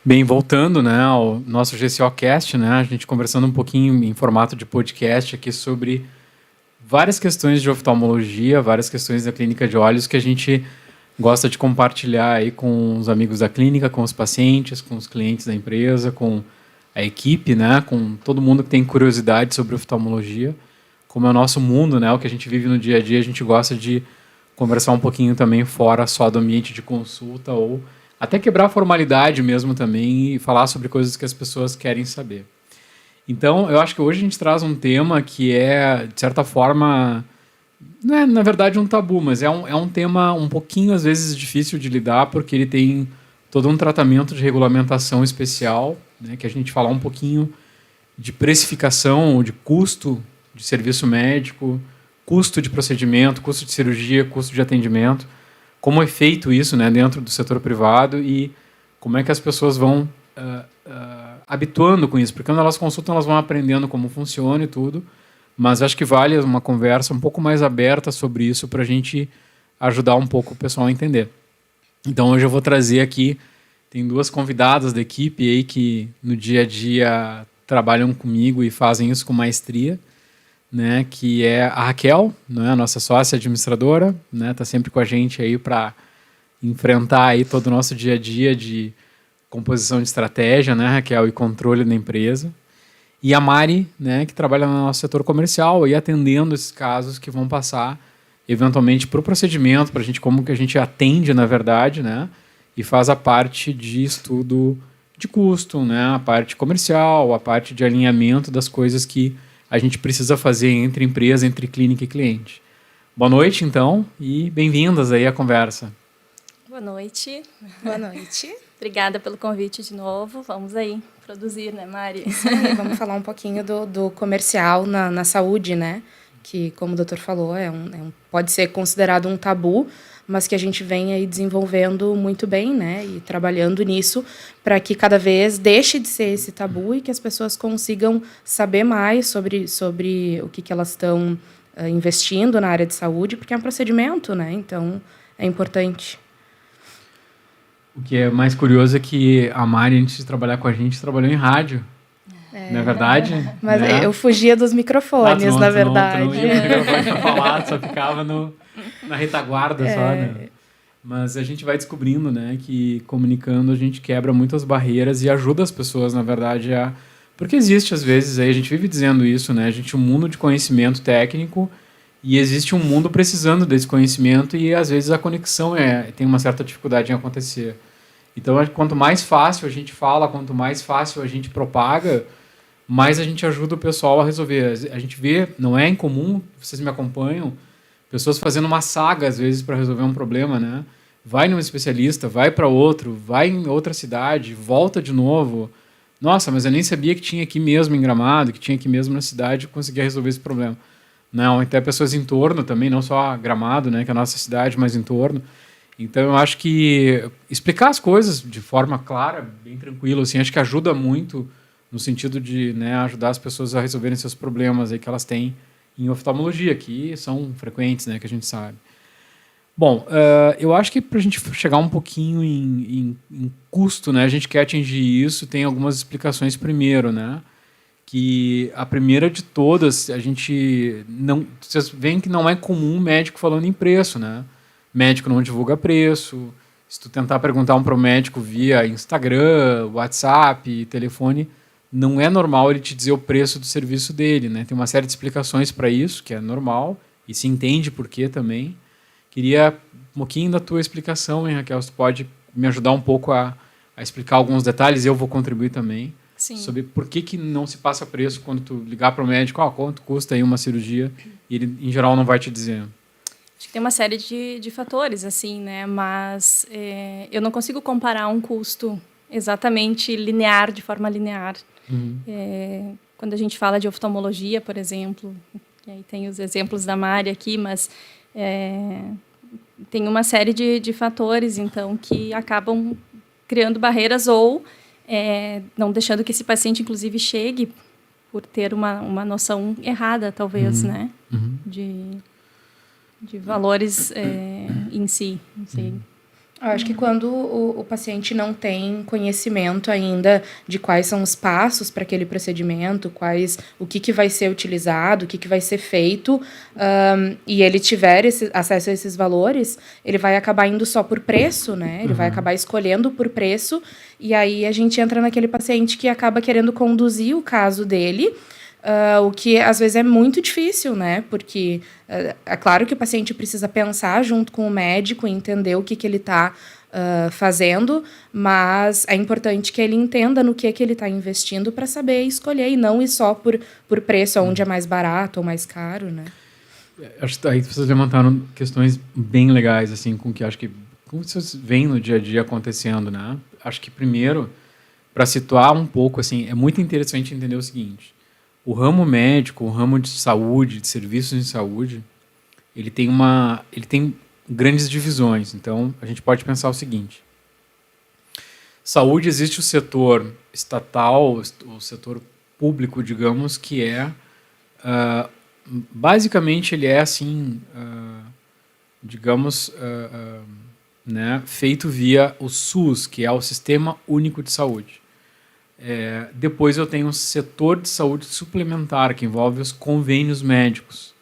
Bem, voltando, né, ao nosso GCOcast, né, a gente conversando um pouquinho em formato de podcast aqui sobre várias questões de oftalmologia, várias questões da clínica de olhos que a gente gosta de compartilhar aí com os amigos da clínica, com os pacientes, com os clientes da empresa, com a equipe, né, com todo mundo que tem curiosidade sobre oftalmologia. Como é o nosso mundo, né, o que a gente vive no dia a dia, a gente gosta de conversar um pouquinho também fora só do ambiente de consulta ou até quebrar a formalidade mesmo também e falar sobre coisas que as pessoas querem saber. Então, eu acho que hoje a gente traz um tema que é, de certa forma, não é, na verdade, um tabu, mas é um tema um pouquinho, às vezes, difícil de lidar, porque ele tem todo um tratamento de regulamentação especial, né, que a gente falar um pouquinho de precificação, de custo de serviço médico, custo de procedimento, custo de cirurgia, custo de atendimento, como é feito isso, né, dentro do setor privado e como é que as pessoas vão habituando com isso, porque quando elas consultam elas vão aprendendo como funciona e tudo, mas acho que vale uma conversa um pouco mais aberta sobre isso para a gente ajudar um pouco o pessoal a entender. Então hoje eu vou trazer aqui, tem duas convidadas da equipe aí que no dia a dia trabalham comigo e fazem isso com maestria, né, que é a Raquel, né, a nossa sócia administradora, né, tá sempre com a gente aí para enfrentar aí todo o nosso dia a dia de composição de estratégia, né, Raquel, e controle da empresa. E a Mari, né, que trabalha no nosso setor comercial e atendendo esses casos que vão passar eventualmente para o procedimento, para a gente como que a gente atende na verdade, né, e faz a parte de estudo de custo, né, a parte comercial, a parte de alinhamento das coisas que a gente precisa fazer entre empresa, entre clínica e cliente. Boa noite, então, e bem-vindas aí à conversa. Boa noite. Boa noite. Obrigada pelo convite de novo. Vamos aí produzir, né, Mari? Isso aí, vamos falar um pouquinho do comercial na saúde, né? Que, como o doutor falou, pode ser considerado um tabu, mas que a gente vem aí desenvolvendo muito bem, né? E trabalhando nisso para que cada vez deixe de ser esse tabu e que as pessoas consigam saber mais sobre o que elas estão investindo na área de saúde, porque é um procedimento, né? Então, é importante. O que é mais curioso é que a Mari, antes de trabalhar com a gente, trabalhou em rádio. Não é verdade? Mas né? eu fugia dos microfones, na verdade. Tu não ia no microfone pra falar, só ficava na retaguarda só, né? Mas a gente vai descobrindo, né, que comunicando a gente quebra muitas barreiras e ajuda as pessoas, na verdade, a... Porque existe, às vezes, aí a gente vive dizendo isso, né? A gente tem um mundo de conhecimento técnico e existe um mundo precisando desse conhecimento e, às vezes, a conexão tem uma certa dificuldade em acontecer. Então, quanto mais fácil a gente fala, quanto mais fácil a gente propaga, mais a gente ajuda o pessoal a resolver. A gente vê, não é incomum, vocês me acompanham, pessoas fazendo uma saga, às vezes, para resolver um problema, né? Vai num especialista, vai para outro, vai em outra cidade, volta de novo. Nossa, mas eu nem sabia que tinha aqui mesmo em Gramado, que tinha aqui mesmo na cidade, e conseguia resolver esse problema. Não, até pessoas em torno também, não só Gramado, né, que é a nossa cidade, mas em torno. Então, eu acho que explicar as coisas de forma clara, bem tranquila, assim, acho que ajuda muito no sentido de, né, ajudar as pessoas a resolverem seus problemas aí que elas têm em oftalmologia, que são frequentes, né, que a gente sabe. Bom, eu acho que para a gente chegar um pouquinho em custo, né, a gente quer atingir isso, tem algumas explicações primeiro, né, que a primeira de todas, a gente não... Vocês veem que não é comum médico falando em preço, né? Médico não divulga preço. Se tu tentar perguntar para um médico via Instagram, WhatsApp, telefone, não é normal ele te dizer o preço do serviço dele, né? Tem uma série de explicações para isso, que é normal, e se entende por quê também. Queria um pouquinho da tua explicação, hein, Raquel? Se tu pode me ajudar um pouco a explicar alguns detalhes, eu vou contribuir também. Sim. Sobre por que não se passa preço quando tu ligar para o médico, quanto custa aí uma cirurgia, e ele, em geral, não vai te dizer. Acho que tem uma série de fatores, assim, né? Mas eu não consigo comparar um custo exatamente linear, de forma linear. Quando a gente fala de oftalmologia, por exemplo, e aí tem os exemplos da Mari aqui, mas tem uma série de fatores, então, que acabam criando barreiras ou não deixando que esse paciente, inclusive, chegue por ter uma noção errada, talvez, né? De valores em si. Eu acho que quando o paciente não tem conhecimento ainda de quais são os passos para aquele procedimento, o que vai ser utilizado, o que vai ser feito, e ele tiver acesso a esses valores, ele vai acabar indo só por preço, né? Ele vai acabar escolhendo por preço, e aí a gente entra naquele paciente que acaba querendo conduzir o caso dele, o que às vezes é muito difícil, né? Porque é claro que o paciente precisa pensar junto com o médico e entender o que ele está fazendo, mas é importante que ele entenda no que ele está investindo para saber escolher e não ir só por preço, onde é mais barato ou mais caro, né? Acho que aí vocês levantaram questões bem legais, assim, com que acho que como vocês veem no dia a dia acontecendo, né? Acho que primeiro, para situar um pouco, assim, é muito interessante entender o seguinte: o ramo médico, o ramo de saúde, de serviços de saúde, ele tem grandes divisões. Então, a gente pode pensar o seguinte: saúde, existe o setor estatal, o setor público, digamos, que é basicamente ele é assim, digamos, né, feito via o SUS, que é o Sistema Único de Saúde. Depois eu tenho um setor de saúde suplementar, que envolve os convênios médicos.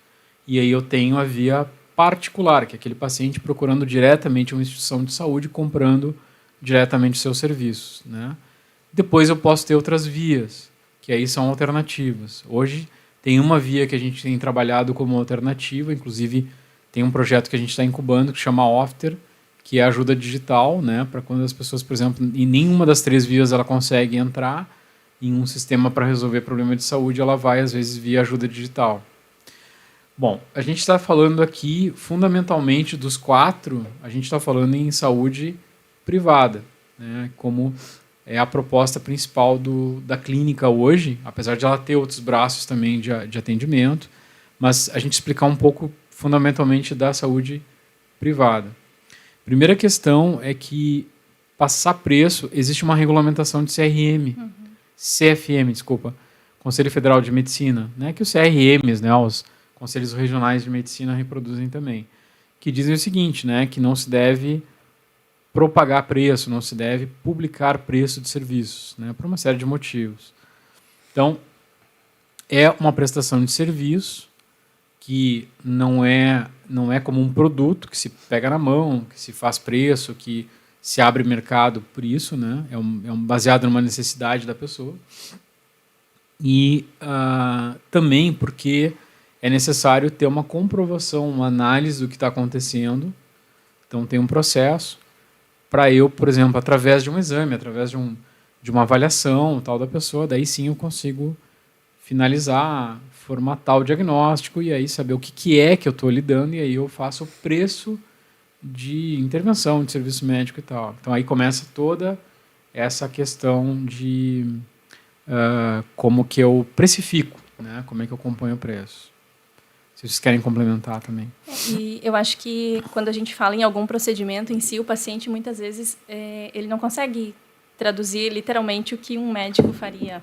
E aí eu tenho a via particular, que é aquele paciente procurando diretamente uma instituição de saúde, comprando diretamente seus serviços, né? Depois eu posso ter outras vias, que aí são alternativas. Hoje tem uma via que a gente tem trabalhado como alternativa, inclusive tem um projeto que a gente está incubando que chama Ofter, que é ajuda digital, né, para quando as pessoas, por exemplo, em nenhuma das 3 vias ela consegue entrar em um sistema para resolver problema de saúde, ela vai, às vezes, via ajuda digital. Bom, a gente está falando aqui, fundamentalmente, dos 4, a gente está falando em saúde privada, né, como é a proposta principal da clínica hoje, apesar de ela ter outros braços também de atendimento, mas a gente explicar um pouco, fundamentalmente, da saúde privada. Primeira questão é que passar preço, existe uma regulamentação de CFM, desculpa, Conselho Federal de Medicina, né, que os CRMs, né, os Conselhos Regionais de Medicina reproduzem também, que dizem o seguinte, né, que não se deve propagar preço, não se deve publicar preço de serviços, né, por uma série de motivos. Então, é uma prestação de serviço que não é como um produto que se pega na mão, que se faz preço, que se abre mercado por isso, né? É baseado numa necessidade da pessoa. E também porque é necessário ter uma comprovação, uma análise do que está acontecendo. Então, tem um processo para eu, por exemplo, através de um exame, através de uma avaliação tal da pessoa, daí sim eu consigo finalizar, formatar o diagnóstico e aí saber o que é que eu estou lidando, e aí eu faço o preço de intervenção, de serviço médico e tal. Então aí começa toda essa questão de como que eu precifico, né? Como é que eu componho o preço. Se vocês querem complementar também. E eu acho que quando a gente fala em algum procedimento em si, o paciente muitas vezes ele não consegue traduzir literalmente o que um médico faria.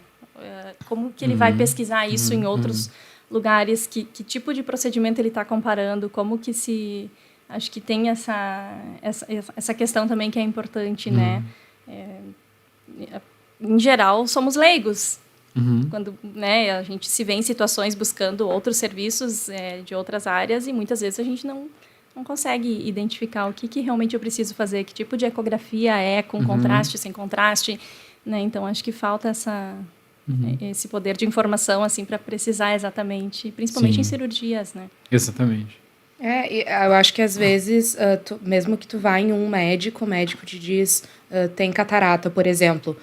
Como que ele vai pesquisar isso em outros lugares, que tipo de procedimento ele está comparando, como que se... Acho que tem essa questão também que é importante, né? Em geral, somos leigos. Quando, né, a gente se vê em situações buscando outros serviços de outras áreas e muitas vezes a gente não consegue identificar o que realmente eu preciso fazer, que tipo de ecografia com contraste, sem contraste, né? Então, acho que falta esse poder de informação assim para precisar exatamente, principalmente em cirurgias, né? Exatamente. Eu acho que às vezes, mesmo que tu vá em um médico, o médico te diz, tem catarata, por exemplo,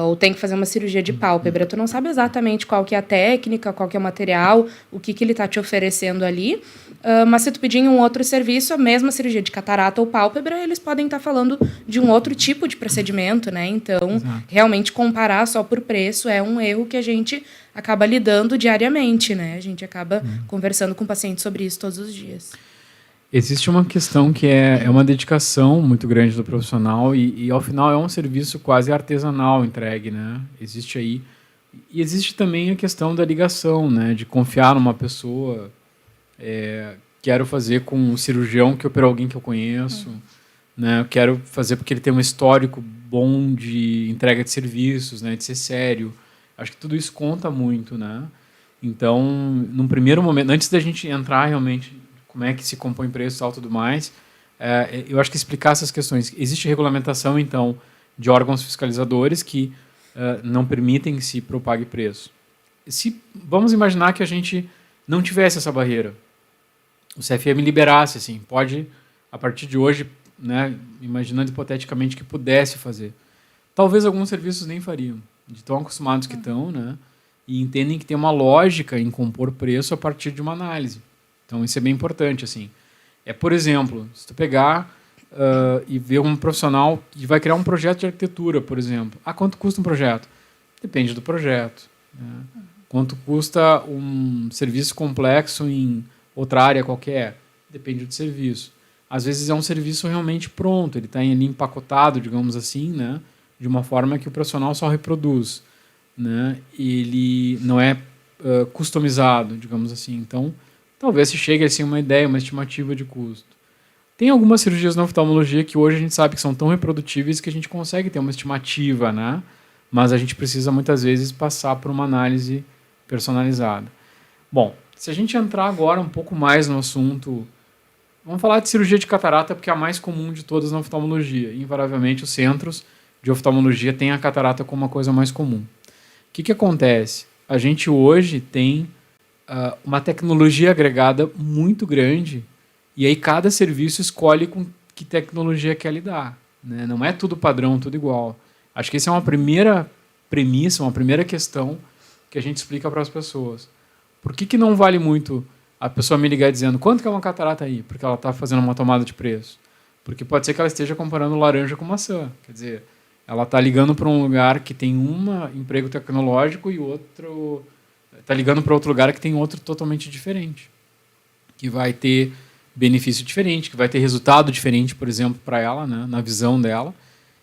ou tem que fazer uma cirurgia de pálpebra, tu não sabe exatamente qual que é a técnica, qual que é o material, o que ele está te oferecendo ali, mas se tu pedir em um outro serviço, a mesma cirurgia de catarata ou pálpebra, eles podem estar falando de um outro tipo de procedimento, né? Então, realmente comparar só por preço é um erro que a gente acaba lidando diariamente, né? A gente acaba conversando com o paciente sobre isso todos os dias. Existe uma questão que é uma dedicação muito grande do profissional e ao final é um serviço quase artesanal entregue, né? Existe aí. E existe também a questão da ligação, né? De confiar numa pessoa. Quero fazer com um cirurgião que operou alguém que eu conheço. né? Eu quero fazer porque ele tem um histórico bom de entrega de serviços, né? De ser sério. Acho que tudo isso conta muito, né? Então, num primeiro momento, antes da gente entrar realmente como é que se compõe preço e tal, tudo mais, eu acho que explicar essas questões. Existe regulamentação, então, de órgãos fiscalizadores que não permitem que se propague preço. Vamos imaginar que a gente não tivesse essa barreira. O CFM liberasse, assim, pode, a partir de hoje, né, imaginando hipoteticamente que pudesse fazer. Talvez alguns serviços nem fariam, de tão acostumados que estão, né, e entendem que tem uma lógica em compor preço a partir de uma análise. Então, isso é bem importante, assim. Por exemplo, se tu pegar e ver um profissional que vai criar um projeto de arquitetura, por exemplo. Quanto custa um projeto? Depende do projeto. Né? Quanto custa um serviço complexo em outra área qualquer? Depende do serviço. Às vezes é um serviço realmente pronto, ele está ali empacotado, digamos assim, né? De uma forma que o profissional só reproduz. Né? Ele não é customizado, digamos assim. Então, talvez se chegue assim, uma ideia, uma estimativa de custo. Tem algumas cirurgias na oftalmologia que hoje a gente sabe que são tão reprodutíveis que a gente consegue ter uma estimativa, né? Mas a gente precisa muitas vezes passar por uma análise personalizada. Bom, se a gente entrar agora um pouco mais no assunto, vamos falar de cirurgia de catarata porque é a mais comum de todas na oftalmologia. Invariavelmente os centros de oftalmologia têm a catarata como uma coisa mais comum. O que acontece? A gente hoje tem uma tecnologia agregada muito grande e aí cada serviço escolhe com que tecnologia quer lidar. Né? Não é tudo padrão, tudo igual. Acho que essa é uma primeira premissa, uma primeira questão que a gente explica para as pessoas. Por que não vale muito a pessoa me ligar dizendo quanto que é uma catarata aí? Porque ela está fazendo uma tomada de preço. Porque pode ser que ela esteja comparando laranja com maçã. Quer dizer, ela está ligando para um lugar que tem um emprego tecnológico e outro está ligando para outro lugar que tem outro totalmente diferente, que vai ter benefício diferente, que vai ter resultado diferente, por exemplo, para ela, né, na visão dela,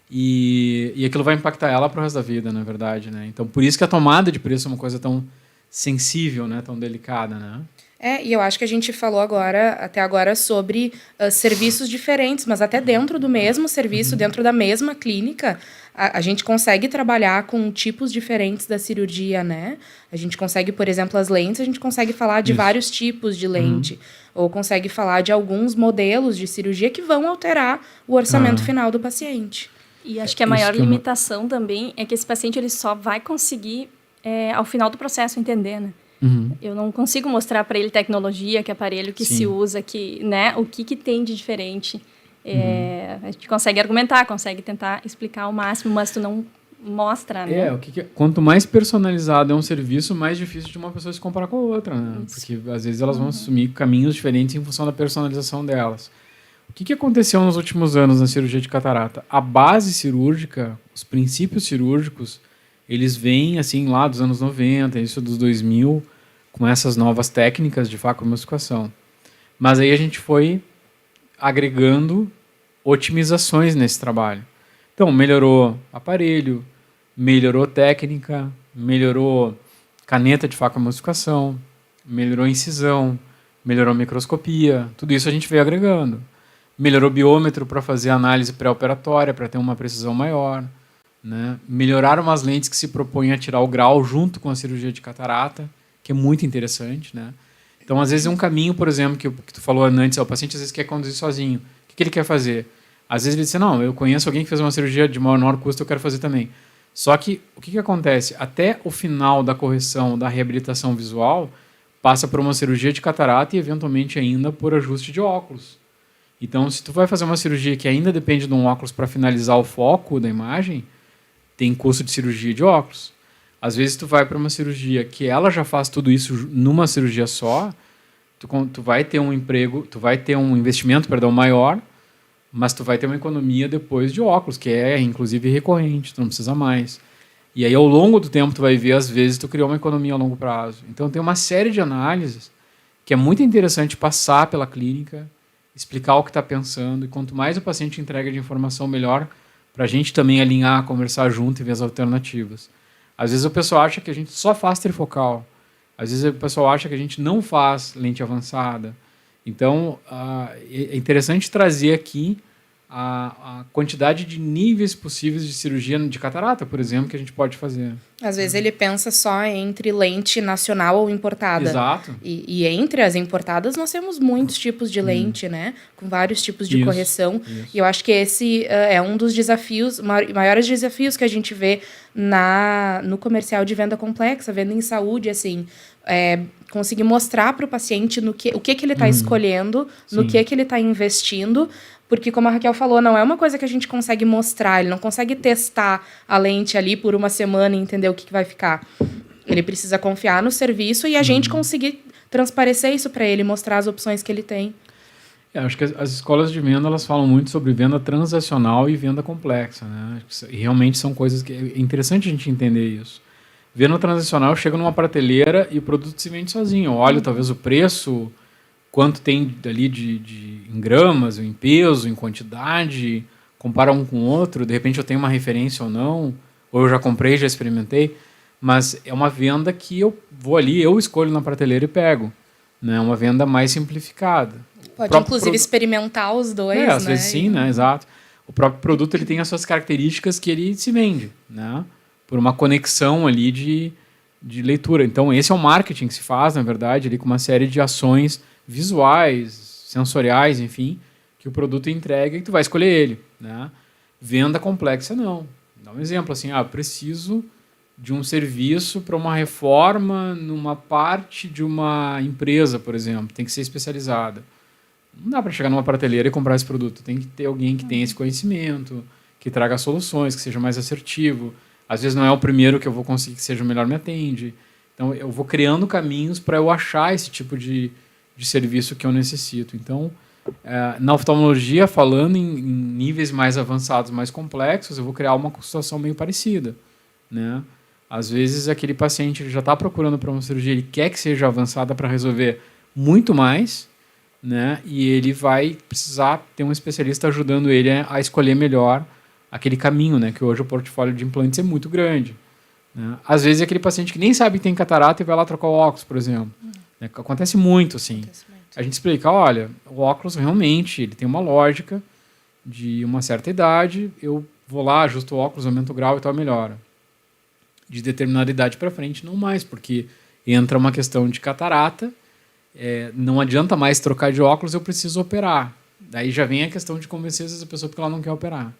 e aquilo vai impactar ela para o resto da vida, na verdade. Né? Então, por isso que a tomada de preço é uma coisa tão sensível, né, tão delicada. Né? E eu acho que a gente falou até agora sobre serviços diferentes, mas até dentro do mesmo serviço, dentro da mesma clínica, a gente consegue trabalhar com tipos diferentes da cirurgia, né? A gente consegue, por exemplo, as lentes, a gente consegue falar de vários tipos de lente, ou consegue falar de alguns modelos de cirurgia que vão alterar o orçamento final do paciente. E acho que a maior limitação também é que esse paciente ele só vai conseguir, ao final do processo, entender, né? Eu não consigo mostrar para ele tecnologia, que aparelho que se usa, né, o que tem de diferente. A gente consegue argumentar, consegue tentar explicar ao máximo, mas tu não mostra, né? Quanto mais personalizado é um serviço, mais difícil de uma pessoa se comparar com a outra, né? Isso. Porque às vezes elas vão assumir caminhos diferentes em função da personalização delas. O que aconteceu nos últimos anos na cirurgia de catarata? A base cirúrgica, os princípios cirúrgicos, eles vêm assim lá dos anos 90, início dos 2000, com essas novas técnicas de facoemulsificação. Mas aí a gente foi agregando otimizações nesse trabalho. Então, melhorou aparelho, melhorou técnica, melhorou caneta de facoemulsificação, melhorou incisão, melhorou microscopia, tudo isso a gente veio agregando. Melhorou biômetro para fazer análise pré-operatória, para ter uma precisão maior. Né? Melhoraram umas lentes que se propõem a tirar o grau junto com a cirurgia de catarata, que é muito interessante. Né? Então, às vezes, é um caminho, por exemplo, que tu falou antes, o paciente às vezes quer conduzir sozinho. O que ele quer fazer? Às vezes ele diz, não, eu conheço alguém que fez uma cirurgia de menor custo, eu quero fazer também. Só que, o que acontece? Até o final da correção, da reabilitação visual, passa por uma cirurgia de catarata e, eventualmente, ainda por ajuste de óculos. Então, se tu vai fazer uma cirurgia que ainda depende de um óculos para finalizar o foco da imagem, tem custo de cirurgia de óculos. Às vezes tu vai para uma cirurgia que ela já faz tudo isso numa cirurgia só, tu vai ter um investimento, maior, mas tu vai ter uma economia depois de óculos, que é inclusive recorrente, tu não precisa mais. E aí ao longo do tempo tu vai ver, às vezes, tu criou uma economia a longo prazo. Então tem uma série de análises que é muito interessante passar pela clínica, explicar o que está pensando, e quanto mais o paciente entrega de informação, melhor para a gente também alinhar, conversar junto e ver as alternativas. Às vezes o pessoal acha que a gente só faz trifocal. Às vezes o pessoal acha que a gente não faz lente avançada. Então, é interessante trazer aqui a quantidade de níveis possíveis de cirurgia de catarata, por exemplo, que a gente pode fazer. Às vezes ele pensa só entre lente nacional ou importada. Exato. E entre as importadas nós temos muitos tipos de lente, né? Com vários tipos de correção. E eu acho que esse é um dos desafios, maiores desafios que a gente vê no comercial de venda complexa, venda em saúde, assim. Conseguir mostrar para o paciente o que ele está escolhendo, no que ele está investindo. Porque, como a Raquel falou, não é uma coisa que a gente consegue mostrar, ele não consegue testar a lente ali por uma semana e entender o que vai ficar. Ele precisa confiar no serviço e a gente conseguir transparecer isso para ele, mostrar as opções que ele tem. Acho que as escolas de venda elas falam muito sobre venda transacional e venda complexa, né? E realmente são coisas que é interessante a gente entender isso. Venda transacional chega numa prateleira e o produto se vende sozinho. Eu olho talvez o preço, quanto tem ali em gramas, em peso, em quantidade, compara um com o outro, de repente eu tenho uma referência ou não, ou eu já comprei, já experimentei, mas é uma venda que eu vou ali, eu escolho na prateleira e pego. Né? É uma venda mais simplificada. Pode, inclusive, experimentar os dois, às vezes sim, né? Exato. O próprio produto ele tem as suas características que ele se vende, né? Por uma conexão ali de leitura. Então, esse é o marketing que se faz, na verdade, ali com uma série de ações visuais, sensoriais, enfim, que o produto entrega e tu vai escolher ele, né? Venda complexa, não. Dá um exemplo, assim, preciso de um serviço para uma reforma numa parte de uma empresa, por exemplo, tem que ser especializada. Não dá para chegar numa prateleira e comprar esse produto, tem que ter alguém que tenha esse conhecimento, que traga soluções, que seja mais assertivo. Às vezes não é o primeiro que eu vou conseguir que seja o melhor me atende. Então, eu vou criando caminhos para eu achar esse tipo de serviço que eu necessito. Então, na oftalmologia, falando em níveis mais avançados, mais complexos, eu vou criar uma situação meio parecida, né? Às vezes, aquele paciente ele já está procurando para uma cirurgia, ele quer que seja avançada para resolver muito mais, né? E ele vai precisar ter um especialista ajudando ele a escolher melhor aquele caminho, né? Que hoje o portfólio de implantes é muito grande, né? Às vezes, é aquele paciente que nem sabe que tem catarata e vai lá trocar o óculos, por exemplo. Acontece muito, assim. A gente explica, olha, o óculos realmente ele tem uma lógica de uma certa idade, eu vou lá, ajusto o óculos, aumento o grau e tal, melhora. De determinada idade para frente, não mais, porque entra uma questão de catarata, não adianta mais trocar de óculos, eu preciso operar. Daí já vem a questão de convencer essa pessoa porque ela não quer operar,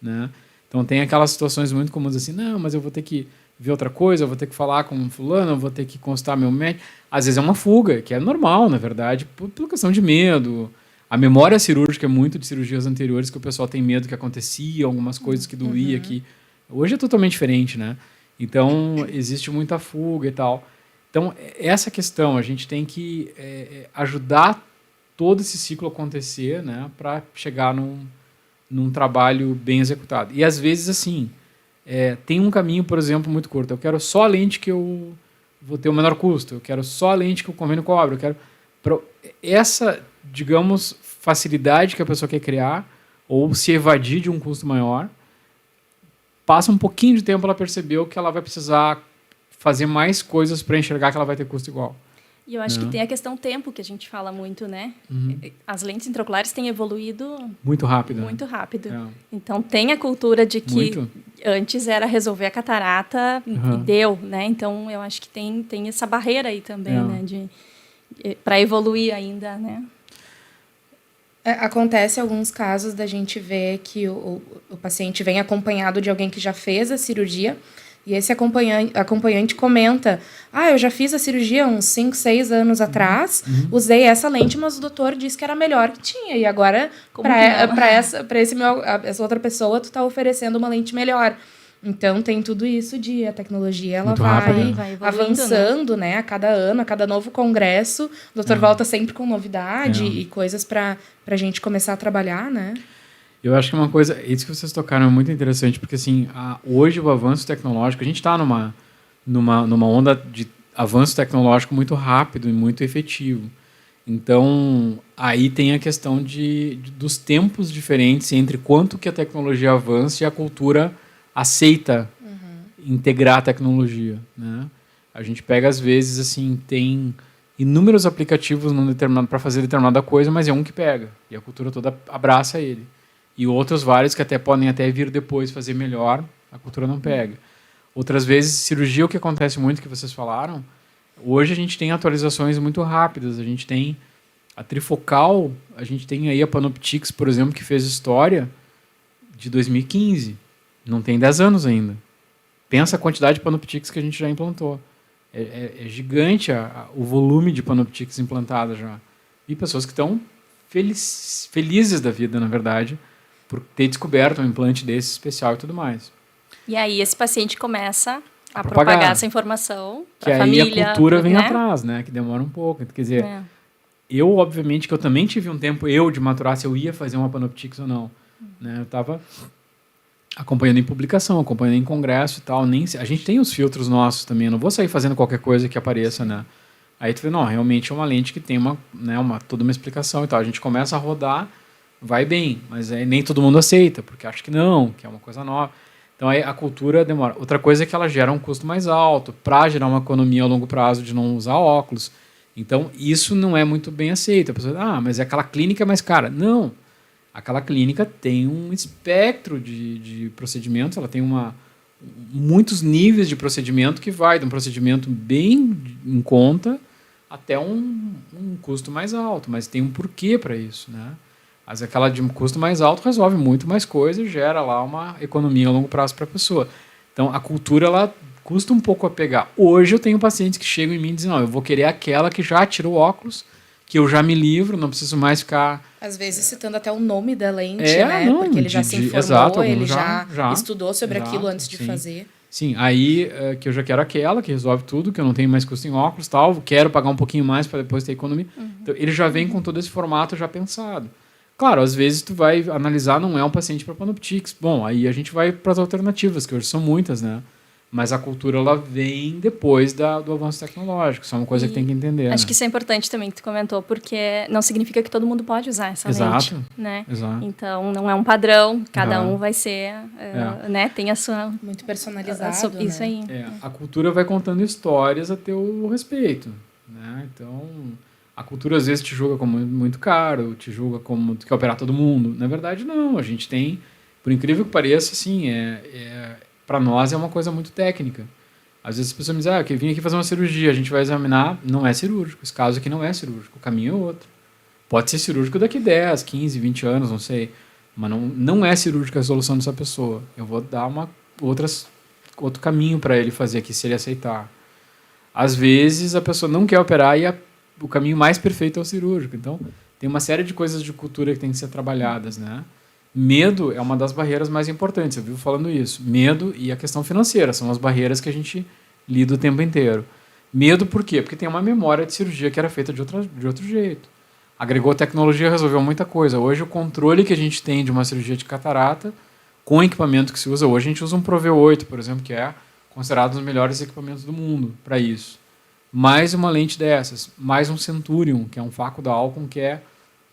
né? Então tem aquelas situações muito comuns assim, não, mas eu vou ter que ver outra coisa, eu vou ter que falar com um fulano, eu vou ter que consultar meu médico. Às vezes é uma fuga, que é normal, na verdade, por questão de medo. A memória cirúrgica é muito de cirurgias anteriores que o pessoal tem medo que acontecia, algumas coisas que doía, que hoje é totalmente diferente, né? Então, existe muita fuga e tal. Então, essa questão, a gente tem que ajudar todo esse ciclo a acontecer, né, para chegar num trabalho bem executado. E, às vezes, assim, tem um caminho, por exemplo, muito curto. Eu quero só a lente que eu vou ter o menor custo. Eu quero só a lente que o convênio cobra. Eu quero... Essa, digamos, facilidade que a pessoa quer criar ou se evadir de um custo maior, passa um pouquinho de tempo, ela percebeu que ela vai precisar fazer mais coisas para enxergar que ela vai ter custo igual. E eu acho que tem a questão tempo, que a gente fala muito, né? As lentes intraoculares têm evoluído muito rápido. Muito rápido. Então, tem a cultura de que antes era resolver a catarata e deu, né? Então, eu acho que tem essa barreira aí também, né? Para evoluir ainda, né? Acontece alguns casos da gente ver que o paciente vem acompanhado de alguém que já fez a cirurgia e esse acompanhante comenta: eu já fiz a cirurgia uns 5, 6 anos atrás, usei essa lente, mas o doutor disse que era a melhor que tinha. E agora, para essa outra pessoa, tu está oferecendo uma lente melhor. Então, tem tudo isso a tecnologia ela vai avançando, né? A cada ano, a cada novo congresso, o doutor volta sempre com novidade e coisas para a gente começar a trabalhar, né? Eu acho que uma coisa, isso que vocês tocaram é muito interessante, porque assim, hoje o avanço tecnológico, a gente está numa onda de avanço tecnológico muito rápido e muito efetivo. Então, aí tem a questão dos tempos diferentes entre quanto que a tecnologia avança e a cultura aceita integrar a tecnologia, né? A gente pega, às vezes, assim, tem inúmeros aplicativos para fazer determinada coisa, mas é um que pega, e a cultura toda abraça ele. e outros vários que podem até vir depois fazer melhor, a cultura não pega. Outras vezes, cirurgia, o que acontece muito, que vocês falaram, hoje a gente tem atualizações muito rápidas, a gente tem a trifocal, a gente tem aí a Panoptix, por exemplo, que fez história de 2015, não tem 10 anos ainda. Pensa a quantidade de Panoptix que a gente já implantou. É gigante o volume de Panoptix implantada já. E pessoas que estão felizes da vida, na verdade, por ter descoberto um implante desse especial e tudo mais. E aí esse paciente começa a propagar essa informação para a família. Que aí a cultura vem atrás, né? Que demora um pouco. Quer dizer, eu, obviamente, que eu também tive um tempo, de maturar se eu ia fazer uma Panoptix ou não. Né? Eu estava acompanhando em publicação, acompanhando em congresso e tal. A gente tem os filtros nossos também. Eu não vou sair fazendo qualquer coisa que apareça, né? Aí tu vê, não, realmente é uma lente que tem toda uma explicação e tal. A gente começa a rodar, vai bem, mas aí nem todo mundo aceita, porque acha que não, que é uma coisa nova. Então aí a cultura demora. Outra coisa é que ela gera um custo mais alto, para gerar uma economia a longo prazo de não usar óculos. Então isso não é muito bem aceito. A pessoa, mas aquela clínica é mais cara. Não, aquela clínica tem um espectro de procedimentos, ela tem muitos níveis de procedimento que vai de um procedimento bem em conta até um custo mais alto, mas tem um porquê para isso, né? Mas aquela de um custo mais alto resolve muito mais coisa e gera lá uma economia a longo prazo para a pessoa. Então, a cultura, ela custa um pouco a pegar. Hoje eu tenho pacientes que chegam em mim e dizem, não, eu vou querer aquela que já tirou óculos, que eu já me livro, não preciso mais ficar... Às vezes citando até o nome da lente, né? Porque ele já se informou, exato, ele já estudou sobre aquilo antes de fazer. Sim, aí que eu já quero aquela que resolve tudo, que eu não tenho mais custo em óculos e tal, quero pagar um pouquinho mais para depois ter economia. Então, ele já vem com todo esse formato já pensado. Claro, às vezes tu vai analisar, não é um paciente para Panoptix. Bom, aí a gente vai para as alternativas, que hoje são muitas, né? Mas a cultura, ela vem depois do avanço tecnológico. Isso é uma coisa que tem que entender. Acho que isso é importante também que tu comentou, porque não significa que todo mundo pode usar essa lente. Né? Exato. Então, não é um padrão, cada um vai ser, né? Tem a sua... Muito personalizado, né? Isso aí. A cultura vai contando histórias a teu respeito, né? Então, a cultura às vezes te julga como muito caro, te julga como tu quer operar todo mundo. Na verdade, não. A gente tem, por incrível que pareça, assim, para nós é uma coisa muito técnica. Às vezes as pessoas me dizem, eu vim aqui fazer uma cirurgia, a gente vai examinar, não é cirúrgico. Esse caso aqui não é cirúrgico, o caminho é outro. Pode ser cirúrgico daqui 10, 15, 20 anos, não sei. Mas não é cirúrgica a solução dessa pessoa. Eu vou dar outro caminho para ele fazer aqui, se ele aceitar. Às vezes a pessoa não quer operar e o caminho mais perfeito é o cirúrgico. Então, tem uma série de coisas de cultura que tem que ser trabalhadas, né? Medo é uma das barreiras mais importantes, eu vivo falando isso. Medo e a questão financeira são as barreiras que a gente lida o tempo inteiro. Medo por quê? Porque tem uma memória de cirurgia que era feita de outro jeito. Agregou tecnologia, resolveu muita coisa. Hoje o controle que a gente tem de uma cirurgia de catarata, com o equipamento que se usa hoje, a gente usa um Pro V8, por exemplo, que é considerado um dos melhores equipamentos do mundo para isso. Mais uma lente dessas, mais um Centurion, que é um Phaco da Alcon, que é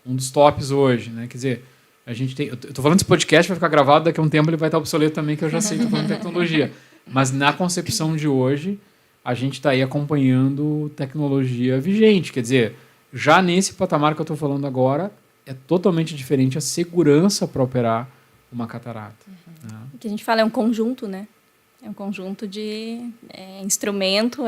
um dos tops hoje, né? Quer dizer, a gente tem... Eu estou falando desse podcast, vai ficar gravado, daqui a um tempo ele vai estar obsoleto também, que eu já sei, estou falando de tecnologia. Mas na concepção de hoje, a gente está aí acompanhando tecnologia vigente. Quer dizer, já nesse patamar que eu estou falando agora, é totalmente diferente a segurança para operar uma catarata. Né? O que a gente fala é um conjunto, né? É um conjunto de instrumento,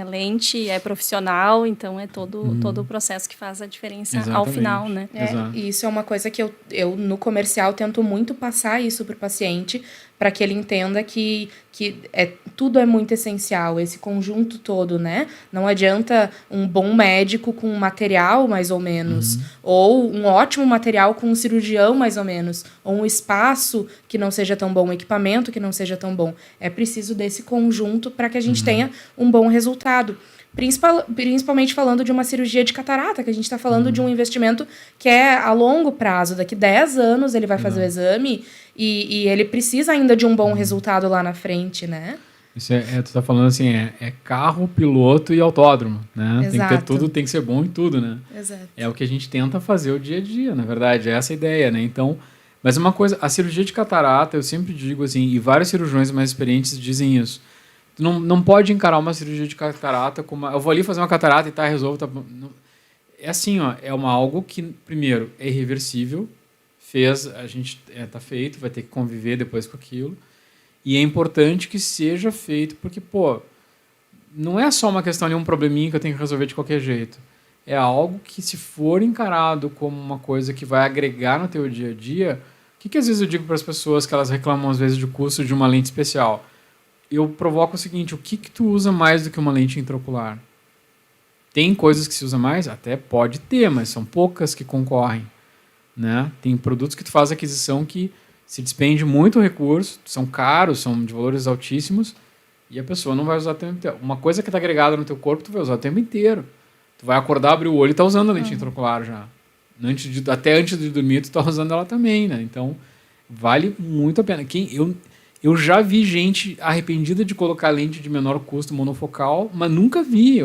lente, é profissional, então é todo o processo que faz a diferença. Exatamente. Ao final, né? E isso é uma coisa que eu no comercial tento muito passar isso para o paciente, para que ele entenda que tudo é muito essencial, esse conjunto todo, né? Não adianta um bom médico com um material, mais ou menos, ou um ótimo material com um cirurgião, mais ou menos, ou um espaço que não seja tão bom, um equipamento que não seja tão bom. É preciso desse conjunto para que a gente tenha um bom resultado. Principalmente falando de uma cirurgia de catarata, que a gente está falando de um investimento que é a longo prazo. Daqui 10 anos ele vai fazer o exame e ele precisa ainda de um bom resultado lá na frente, né? Isso tu está falando assim, é carro, piloto e autódromo, né? Exato. Tem que ter tudo, tem que ser bom em tudo, né? Exato. É o que a gente tenta fazer o dia a dia, na verdade, é essa a ideia, né? Então, mas uma coisa, a cirurgia de catarata, eu sempre digo assim, e vários cirurgiões mais experientes dizem isso, tu não pode encarar uma cirurgia de catarata como... Eu vou ali fazer uma catarata e resolvo. É assim, é algo que, primeiro, é irreversível, a gente tá feito, vai ter que conviver depois com aquilo. E é importante que seja feito, porque, pô, não é só uma questão de um probleminha que eu tenho que resolver de qualquer jeito. É algo que, se for encarado como uma coisa que vai agregar no teu dia a dia, o que às vezes eu digo para as pessoas que elas reclamam às vezes do custo de uma lente especial? Eu provoco o seguinte: o que tu usa mais do que uma lente intraocular? Tem coisas que se usa mais? Até pode ter, mas são poucas que concorrem, né? Tem produtos que tu faz aquisição que se despende muito recurso, são caros, são de valores altíssimos, e a pessoa não vai usar o tempo inteiro. Uma coisa que está agregada no teu corpo, tu vai usar o tempo inteiro. Tu vai acordar, abrir o olho e tá usando a lente intraocular já. Até antes de dormir, tu tá usando ela também, né? Então, vale muito a pena. Eu já vi gente arrependida de colocar lente de menor custo monofocal, mas nunca vi.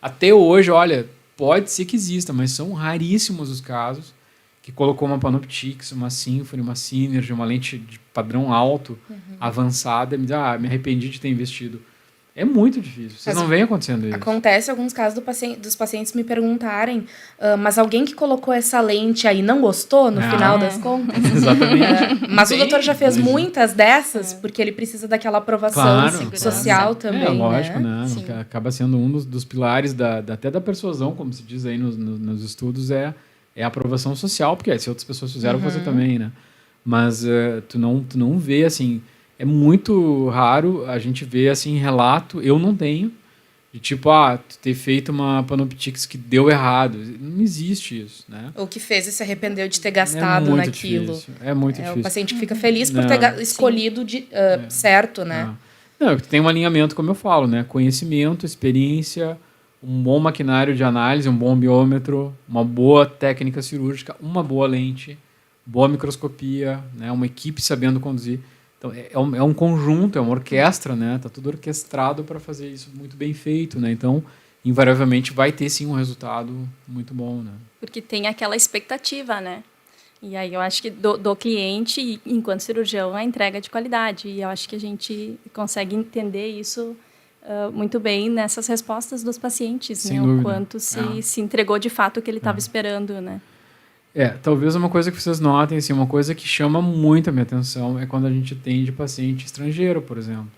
Até hoje, olha, pode ser que exista, mas são raríssimos os casos que colocou uma Panoptix, uma Symfony, uma Synergy, uma lente de padrão alto, avançada, e me arrependi de ter investido. É muito difícil. Vocês não veem acontecendo isso. Acontece alguns casos dos pacientes me perguntarem, mas alguém que colocou essa lente aí não gostou no final das contas? Exatamente. Mas o doutor já fez muitas dessas, porque ele precisa daquela aprovação social também. É lógico, né? Sim. Acaba sendo um dos pilares até da persuasão, como se diz aí nos estudos, é a aprovação social, porque se outras pessoas fizeram, você também, né? Mas tu não vê, assim... É muito raro a gente ver, assim, relato, eu não tenho, de tipo, tu ter feito uma Panoptix que deu errado. Não existe isso, né? Ou que fez e se arrependeu de ter gastado naquilo. Difícil. É muito difícil. O paciente que fica feliz por ter escolhido certo, né? Não, tem um alinhamento, como eu falo, né? Conhecimento, experiência, um bom maquinário de análise, um bom biômetro, uma boa técnica cirúrgica, uma boa lente, boa microscopia, né? Uma equipe sabendo conduzir. Então, é um conjunto, é uma orquestra, né? Tá tudo orquestrado para fazer isso muito bem feito, né? Então, invariavelmente, vai ter, sim, um resultado muito bom, né? Porque tem aquela expectativa, né? E aí eu acho que do cliente, enquanto cirurgião, a entrega de qualidade. E eu acho que a gente consegue entender isso muito bem nessas respostas dos pacientes, Sem né? dúvida. O quanto se entregou de fato o que ele estava esperando, né? Talvez uma coisa que vocês notem, assim, uma coisa que chama muito a minha atenção é quando a gente atende paciente estrangeiro, por exemplo.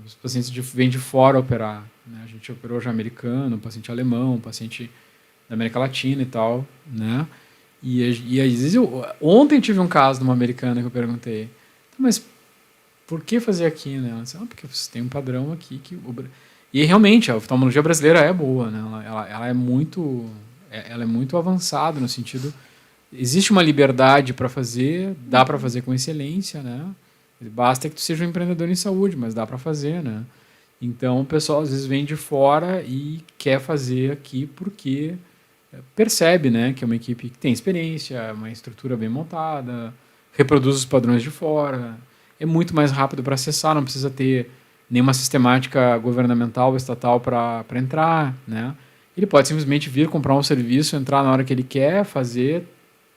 Os pacientes vêm de fora operar, né? A gente operou já americano, paciente alemão, paciente da América Latina e tal, né? E às vezes ontem tive um caso de uma americana que eu perguntei, mas por que fazer aqui, né? Ela disse, porque você tem um padrão aqui que... E realmente, a oftalmologia brasileira é boa, né? Ela é muito avançada no sentido... Existe uma liberdade para fazer, dá para fazer com excelência, né? Basta que tu seja um empreendedor em saúde, mas dá para fazer, né? Então, o pessoal às vezes vem de fora e quer fazer aqui porque percebe, né, que é uma equipe que tem experiência, uma estrutura bem montada, reproduz os padrões de fora, é muito mais rápido para acessar, não precisa ter nenhuma sistemática governamental ou estatal para entrar, né? Ele pode simplesmente vir comprar um serviço, entrar na hora que ele quer, fazer,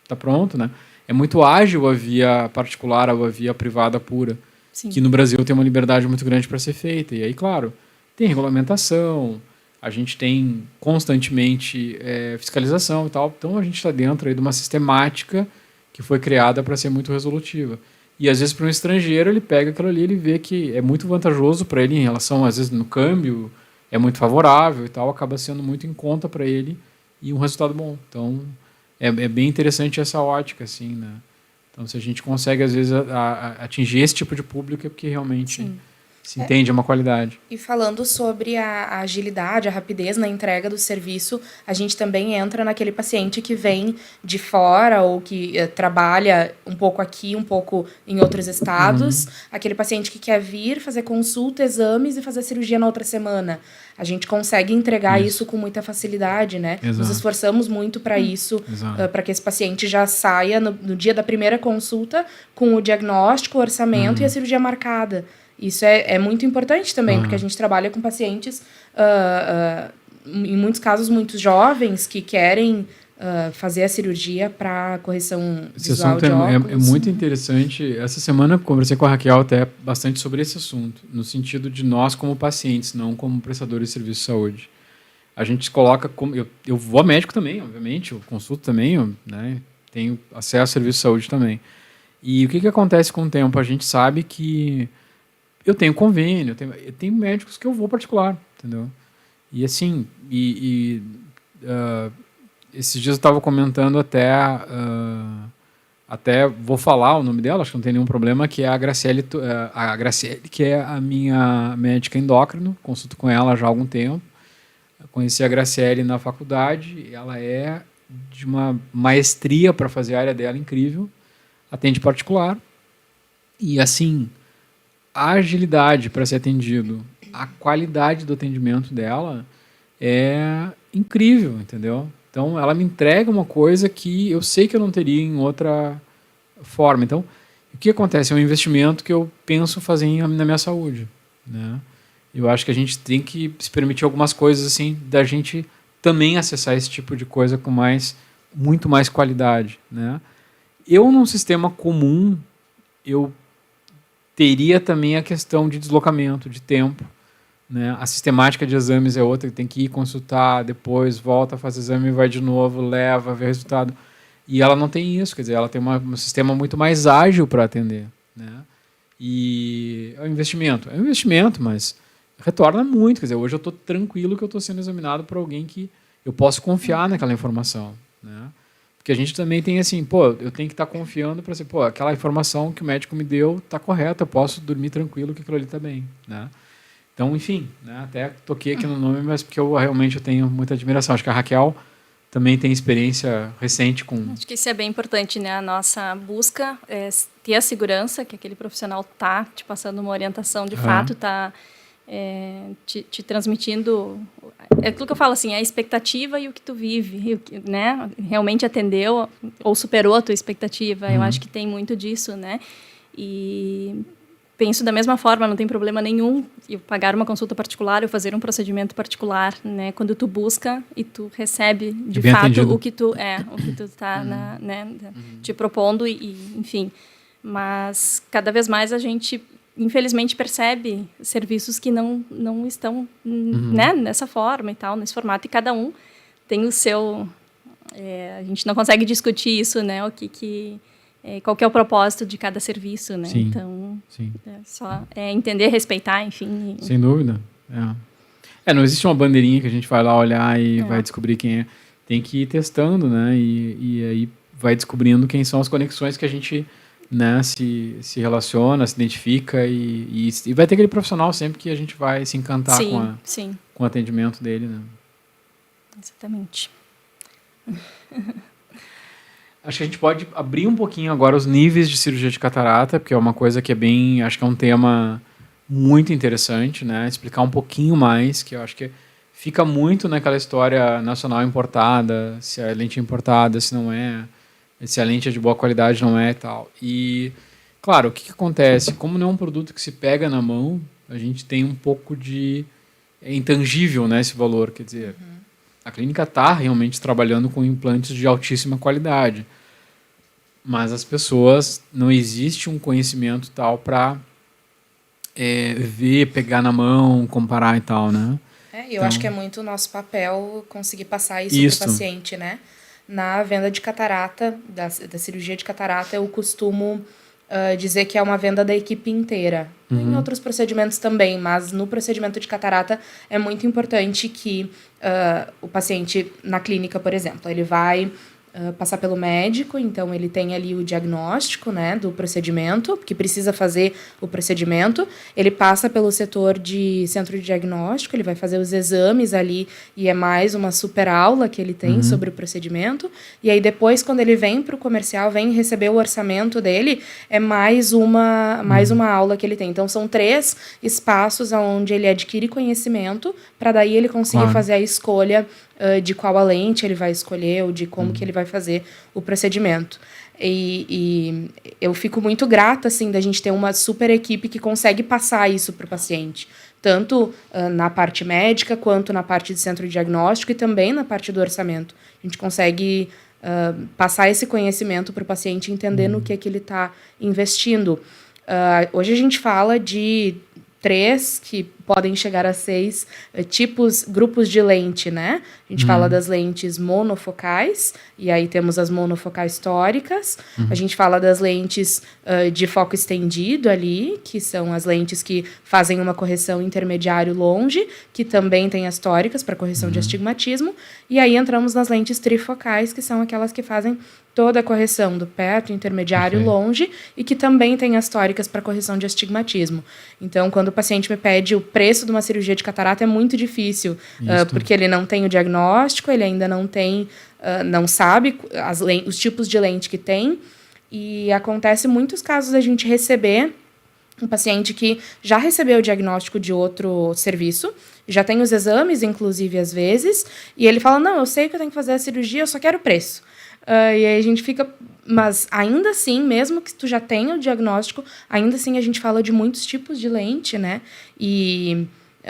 tá pronto, né? É muito ágil a via particular ou a via privada pura, Sim. que no Brasil tem uma liberdade muito grande para ser feita. E aí, claro, tem regulamentação, a gente tem constantemente fiscalização e tal, então a gente está dentro aí de uma sistemática que foi criada para ser muito resolutiva. E às vezes para um estrangeiro ele pega aquilo ali, ele vê que é muito vantajoso para ele em relação, às vezes no câmbio, é muito favorável e tal, acaba sendo muito em conta para ele e um resultado bom. Então, é bem interessante essa ótica, assim, né? Então, se a gente consegue, às vezes, atingir esse tipo de público, é porque realmente se entende uma qualidade. E falando sobre a agilidade, a rapidez na entrega do serviço, a gente também entra naquele paciente que vem de fora ou que trabalha um pouco aqui, um pouco em outros estados. Aquele paciente que quer vir, fazer consulta, exames e fazer cirurgia na outra semana. A gente consegue entregar isso com muita facilidade, né? Exato. Nos esforçamos muito para isso, para que esse paciente já saia no dia da primeira consulta com o diagnóstico, o orçamento e a cirurgia marcada. Isso é muito importante também, porque a gente trabalha com pacientes, em muitos casos, muito jovens, que querem fazer a cirurgia para correção visual de óculos. É muito interessante. Essa semana eu conversei com a Raquel até bastante sobre esse assunto, no sentido de nós como pacientes, não como prestadores de serviço de saúde. A gente se coloca como... Eu vou a médico também, obviamente, eu consulto também, né? tenho acesso a serviço de saúde também. E o que acontece com o tempo? A gente sabe que eu tenho convênio, eu tenho médicos que eu vou particular, entendeu? E assim, esses dias eu estava comentando até vou falar o nome dela, acho que não tem nenhum problema, que é a Graciele, que é a minha médica endócrino, consulto com ela já há algum tempo. Eu conheci a Graciele na faculdade, ela é de uma maestria para fazer a área dela incrível, atende particular, e assim, a agilidade para ser atendido, a qualidade do atendimento dela é incrível, entendeu? Então, ela me entrega uma coisa que eu sei que eu não teria em outra forma. Então, o que acontece? É um investimento que eu penso fazer na minha saúde, né? Eu acho que a gente tem que se permitir algumas coisas assim, da gente também acessar esse tipo de coisa com muito mais qualidade, né? Eu, num sistema comum, eu teria também a questão de deslocamento, de tempo, né? A sistemática de exames é outra, que tem que ir consultar, depois volta, faz exame, vai de novo, leva, vê o resultado. E ela não tem isso, quer dizer, ela tem um sistema muito mais ágil para atender, né? E é um investimento, mas retorna muito, quer dizer, hoje eu estou tranquilo que eu estou sendo examinado por alguém que eu posso confiar naquela informação, né? Porque a gente também tem assim, eu tenho que estar confiando para ser, aquela informação que o médico me deu está correta, eu posso dormir tranquilo que aquilo ali está bem, né? Então, enfim, né, até toquei aqui no nome, mas porque eu realmente tenho muita admiração. Acho que a Raquel também tem experiência recente com... Acho que isso é bem importante, né? A nossa busca é ter a segurança que aquele profissional está te passando uma orientação de fato, está te transmitindo... É aquilo que eu falo, assim, a expectativa e o que tu vive, né? Realmente atendeu ou superou a tua expectativa. Eu acho que tem muito disso, né? E... penso da mesma forma, não tem problema nenhum eu pagar uma consulta particular ou fazer um procedimento particular, né? Quando tu busca e tu recebe de fato atendido. o que tu está te propondo enfim. Mas cada vez mais a gente infelizmente percebe serviços que não estão né, nessa forma e tal, nesse formato, e cada um tem o seu... a gente não consegue discutir isso, né? Qual que é o propósito de cada serviço, né? Sim, então, sim. Só entender, respeitar, enfim. Sem dúvida. Não existe uma bandeirinha que a gente vai lá olhar e vai descobrir quem é. Tem que ir testando, né? E aí vai descobrindo quem são as conexões que a gente, né, se relaciona, se identifica e vai ter aquele profissional sempre que a gente vai se encantar com o atendimento dele, né? Exatamente. Acho que a gente pode abrir um pouquinho agora os níveis de cirurgia de catarata, porque é uma coisa que acho que é um tema muito interessante, né? Explicar um pouquinho mais, que eu acho que fica muito naquela história nacional importada, se a lente é importada, se não é, se a lente é de boa qualidade, não é e tal. E, claro, o que acontece? Como não é um produto que se pega na mão, a gente tem um pouco de... É intangível, né, esse valor, quer dizer... A clínica está realmente trabalhando com implantes de altíssima qualidade, mas as pessoas, não existe um conhecimento tal para ver, pegar na mão, comparar e tal, né? Eu acho que é muito o nosso papel conseguir passar isso para o paciente, né? Na venda de catarata, da cirurgia de catarata, eu costumo dizer que é uma venda da equipe inteira. Em outros procedimentos também, mas no procedimento de catarata é muito importante que o paciente, na clínica, por exemplo, ele vai passar pelo médico, então ele tem ali o diagnóstico, né, do procedimento, que precisa fazer o procedimento, ele passa pelo setor de centro de diagnóstico, ele vai fazer os exames ali, e é mais uma super aula que ele tem sobre o procedimento, e aí depois, quando ele vem para o comercial, vem receber o orçamento dele, é mais uma aula que ele tem. Então, são 3 espaços onde ele adquire conhecimento, para daí ele conseguir fazer a escolha de qual a lente ele vai escolher ou de como que ele vai fazer o procedimento. E eu fico muito grata, assim, da gente ter uma super equipe que consegue passar isso para o paciente. Tanto na parte médica, quanto na parte de centro de diagnóstico e também na parte do orçamento. A gente consegue passar esse conhecimento para o paciente entender no que ele está investindo. Hoje a gente fala de 3, que podem chegar a 6 grupos de lente, né? A gente fala das lentes monofocais, e aí temos as monofocais tóricas. A gente fala das lentes de foco estendido ali, que são as lentes que fazem uma correção intermediário longe, que também tem as tóricas para correção de astigmatismo. E aí entramos nas lentes trifocais, que são aquelas que fazem toda a correção do perto, intermediário, longe, e que também tem as tóricas para correção de astigmatismo. Então, quando o paciente me pede o preço de uma cirurgia de catarata, é muito difícil, porque ele não tem o diagnóstico, ele ainda não tem, não sabe os tipos de lente que tem, e acontece muitos casos a gente receber um paciente que já recebeu o diagnóstico de outro serviço, já tem os exames, inclusive, às vezes, e ele fala, não, eu sei que eu tenho que fazer a cirurgia, eu só quero o preço. E aí a gente fica... Mas ainda assim, mesmo que tu já tenha o diagnóstico, ainda assim a gente fala de muitos tipos de lente, né? E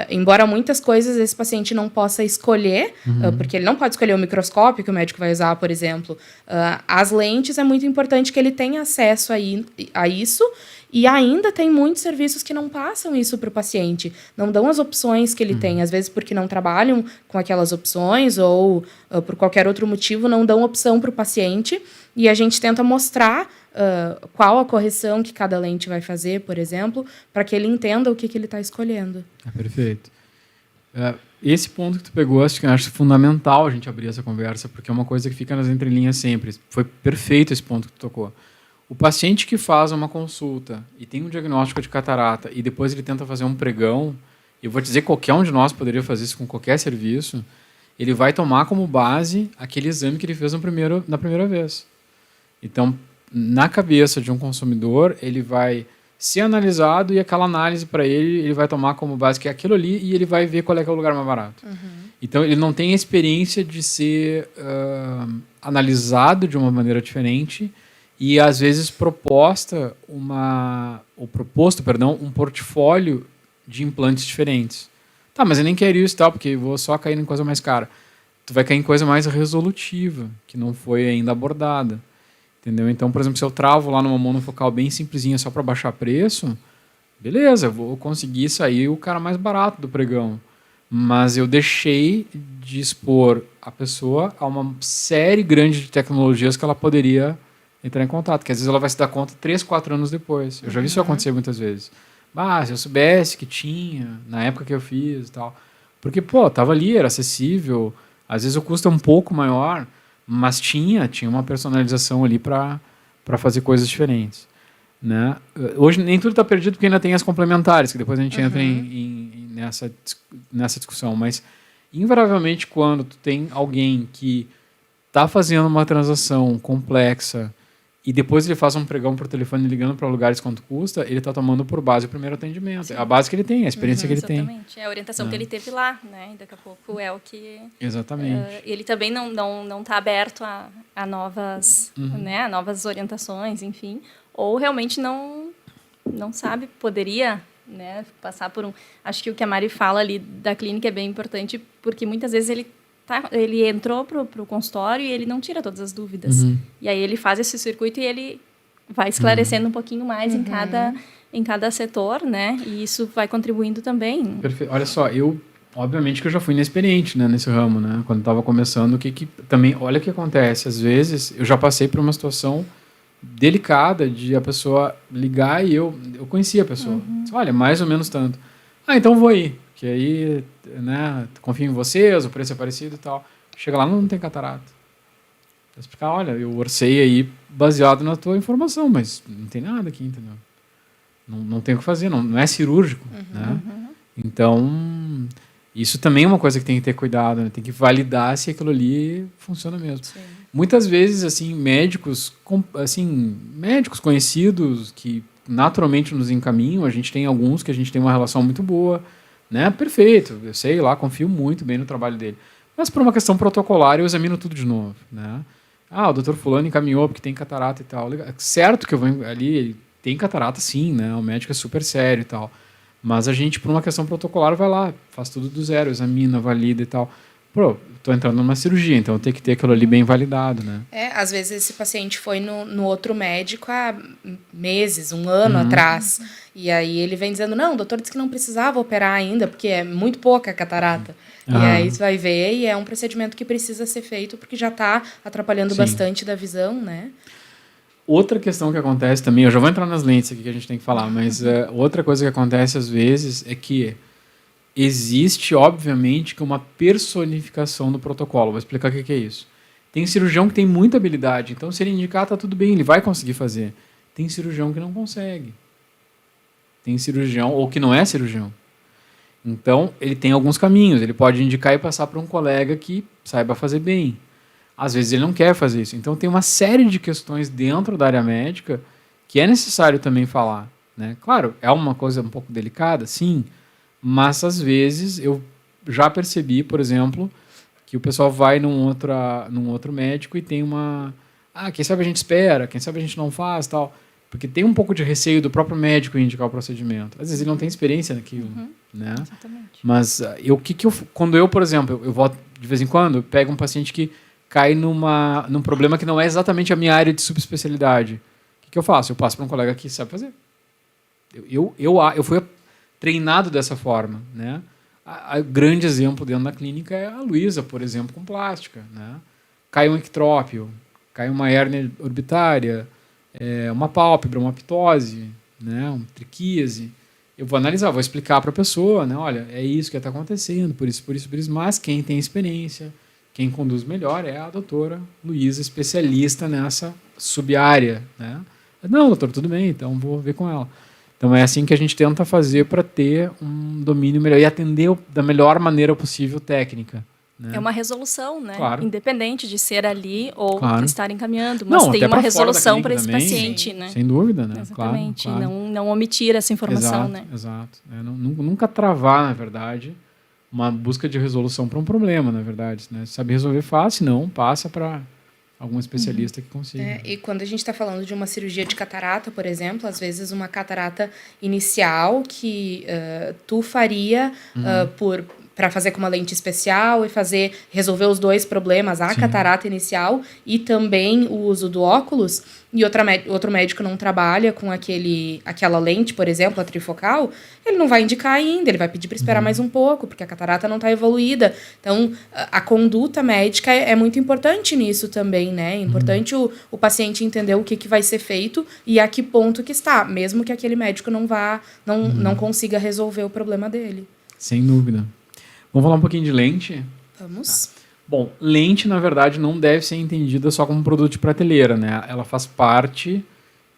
embora muitas coisas esse paciente não possa escolher, porque ele não pode escolher o microscópio que o médico vai usar, por exemplo, as lentes é muito importante que ele tenha acesso a isso, e ainda tem muitos serviços que não passam isso para o paciente, não dão as opções que ele tem, às vezes porque não trabalham com aquelas opções ou por qualquer outro motivo não dão opção para o paciente, e a gente tenta mostrar qual a correção que cada lente vai fazer, por exemplo, para que ele entenda o que ele está escolhendo. Perfeito. Esse ponto que tu pegou, acho fundamental a gente abrir essa conversa, porque é uma coisa que fica nas entrelinhas sempre. Foi perfeito esse ponto que tu tocou. O paciente que faz uma consulta e tem um diagnóstico de catarata e depois ele tenta fazer um pregão, eu vou te dizer, qualquer um de nós poderia fazer isso com qualquer serviço, ele vai tomar como base aquele exame que ele fez na primeira vez. Então, na cabeça de um consumidor, ele vai ser analisado e aquela análise para ele vai tomar como base que é aquilo ali e ele vai ver qual é que é o lugar mais barato. Então, ele não tem a experiência de ser analisado de uma maneira diferente e, às vezes, proposto um portfólio de implantes diferentes. Tá, mas eu nem quero isso, porque eu vou só cair em coisa mais cara. Tu vai cair em coisa mais resolutiva, que não foi ainda abordada. Entendeu? Então, por exemplo, se eu travo lá numa monofocal bem simplesinha só para baixar preço, beleza, eu vou conseguir sair o cara mais barato do pregão. Mas eu deixei de expor a pessoa a uma série grande de tecnologias que ela poderia entrar em contato, que às vezes ela vai se dar conta 3, 4 anos depois. Eu já vi isso acontecer muitas vezes. Se eu soubesse que tinha, na época que eu fiz e tal. Porque, tava ali, era acessível, às vezes o custo é um pouco maior, mas tinha uma personalização ali para fazer coisas diferentes, né? Hoje nem tudo está perdido porque ainda tem as complementares, que depois a gente entra nessa discussão, mas invariavelmente quando tu tem alguém que está fazendo uma transação complexa e depois ele faz um pregão por telefone ligando para lugares quanto custa, ele está tomando por base o primeiro atendimento. Sim. É a base que ele tem, a experiência que ele tem. Exatamente. É a orientação que ele teve lá, né? E daqui a pouco é o que... Exatamente. Ele também não está aberto a novas, né? A novas orientações, enfim. Ou realmente não sabe, poderia, né? Passar por um... Acho que o que a Mari fala ali da clínica é bem importante, porque muitas vezes ele entrou pro consultório e ele não tira todas as dúvidas. E aí ele faz esse circuito e ele vai esclarecendo um pouquinho mais em cada setor, né? E isso vai contribuindo também. Perfeito. Olha só, obviamente que eu já fui inexperiente, né, nesse ramo, né? Quando estava começando, também, olha o que acontece. Às vezes, eu já passei por uma situação delicada de a pessoa ligar e eu conhecia a pessoa. Disse, olha, mais ou menos tanto. Então vou ir. Que aí, né, confio em vocês, o preço é parecido e tal. Chega lá, não tem catarata. Eu explicar, olha, eu orcei aí baseado na tua informação, mas não tem nada aqui, entendeu? Não tem o que fazer, não é cirúrgico, né? Então, isso também é uma coisa que tem que ter cuidado, né? Tem que validar se aquilo ali funciona mesmo. Sim. Muitas vezes, assim, médicos conhecidos que naturalmente nos encaminham, a gente tem alguns que a gente tem uma relação muito boa, né? Perfeito, eu sei lá, confio muito bem no trabalho dele. Mas por uma questão protocolar, eu examino tudo de novo, né? O doutor fulano encaminhou porque tem catarata e tal. Certo que eu vou ali, ele tem catarata sim, né? O médico é super sério e tal. Mas a gente, por uma questão protocolar, vai lá, faz tudo do zero, examina, valida e tal. pô, tô entrando numa cirurgia, então eu tenho que ter aquilo ali bem validado, né? Às vezes esse paciente foi no outro médico há meses, um ano atrás. E aí ele vem dizendo, não, o doutor disse que não precisava operar ainda, porque é muito pouca a catarata. E aí você vai ver, e é um procedimento que precisa ser feito, porque já está atrapalhando bastante da visão, né? Outra questão que acontece também, eu já vou entrar nas lentes aqui que a gente tem que falar, mas outra coisa que acontece às vezes é que existe, obviamente, que uma personificação do protocolo. Vou explicar o que é isso. Tem cirurgião que tem muita habilidade, então se ele indicar, tá tudo bem, ele vai conseguir fazer. Tem cirurgião que não consegue. Tem cirurgião, ou que não é cirurgião. Então, ele tem alguns caminhos. Ele pode indicar e passar para um colega que saiba fazer bem. Às vezes ele não quer fazer isso. Então, tem uma série de questões dentro da área médica que é necessário também falar, né? Claro, é uma coisa um pouco delicada, sim, mas às vezes eu já percebi, por exemplo, que o pessoal vai num outro médico e tem uma... quem sabe a gente espera, quem sabe a gente não faz, tal. Porque tem um pouco de receio do próprio médico em indicar o procedimento. Às vezes ele não tem experiência naquilo, né? Exatamente. Mas quando eu, por exemplo, eu vou de vez em quando, eu pego um paciente que cai num problema que não é exatamente a minha área de subespecialidade. O que eu faço? Eu passo para um colega que sabe fazer. Eu fui treinado dessa forma, né? O grande exemplo dentro da clínica é a Luísa, por exemplo, com plástica, né? Cai um ectrópio, cai uma hérnia orbitária, uma pálpebra, uma ptose, né? Uma triquíase. Eu vou analisar, vou explicar para a pessoa, né? Olha, é isso que está acontecendo, por isso, mas quem tem experiência, quem conduz melhor é a doutora Luísa, especialista nessa subárea, né? Não, doutor, tudo bem, então vou ver com ela. Então é assim que a gente tenta fazer para ter um domínio melhor e atender da melhor maneira possível técnica. Né? É uma resolução, né? Claro. Independente de ser ali ou estar encaminhando, não, mas tem uma resolução para esse também, paciente, né? Sem dúvida, né? Exatamente. Claro. Não omitir essa informação, exato, né? Exato. Nunca travar, na verdade, uma busca de resolução para um problema, na verdade. Né? Se sabe resolver fácil, não, passa para algum especialista que consiga. E quando a gente está falando de uma cirurgia de catarata, por exemplo, às vezes uma catarata inicial que tu faria para fazer com uma lente especial e resolver os dois problemas, a catarata inicial e também o uso do óculos, e outro médico não trabalha com aquela lente, por exemplo, a trifocal, ele não vai indicar ainda, ele vai pedir para esperar mais um pouco, porque a catarata não está evoluída. Então, a conduta médica é muito importante nisso também, né? É importante o paciente entender o que vai ser feito e a que ponto que está, mesmo que aquele médico não consiga resolver o problema dele. Sem dúvida. Vamos falar um pouquinho de lente? Vamos. Tá. Bom, lente, na verdade, não deve ser entendida só como produto de prateleira, né? Ela faz parte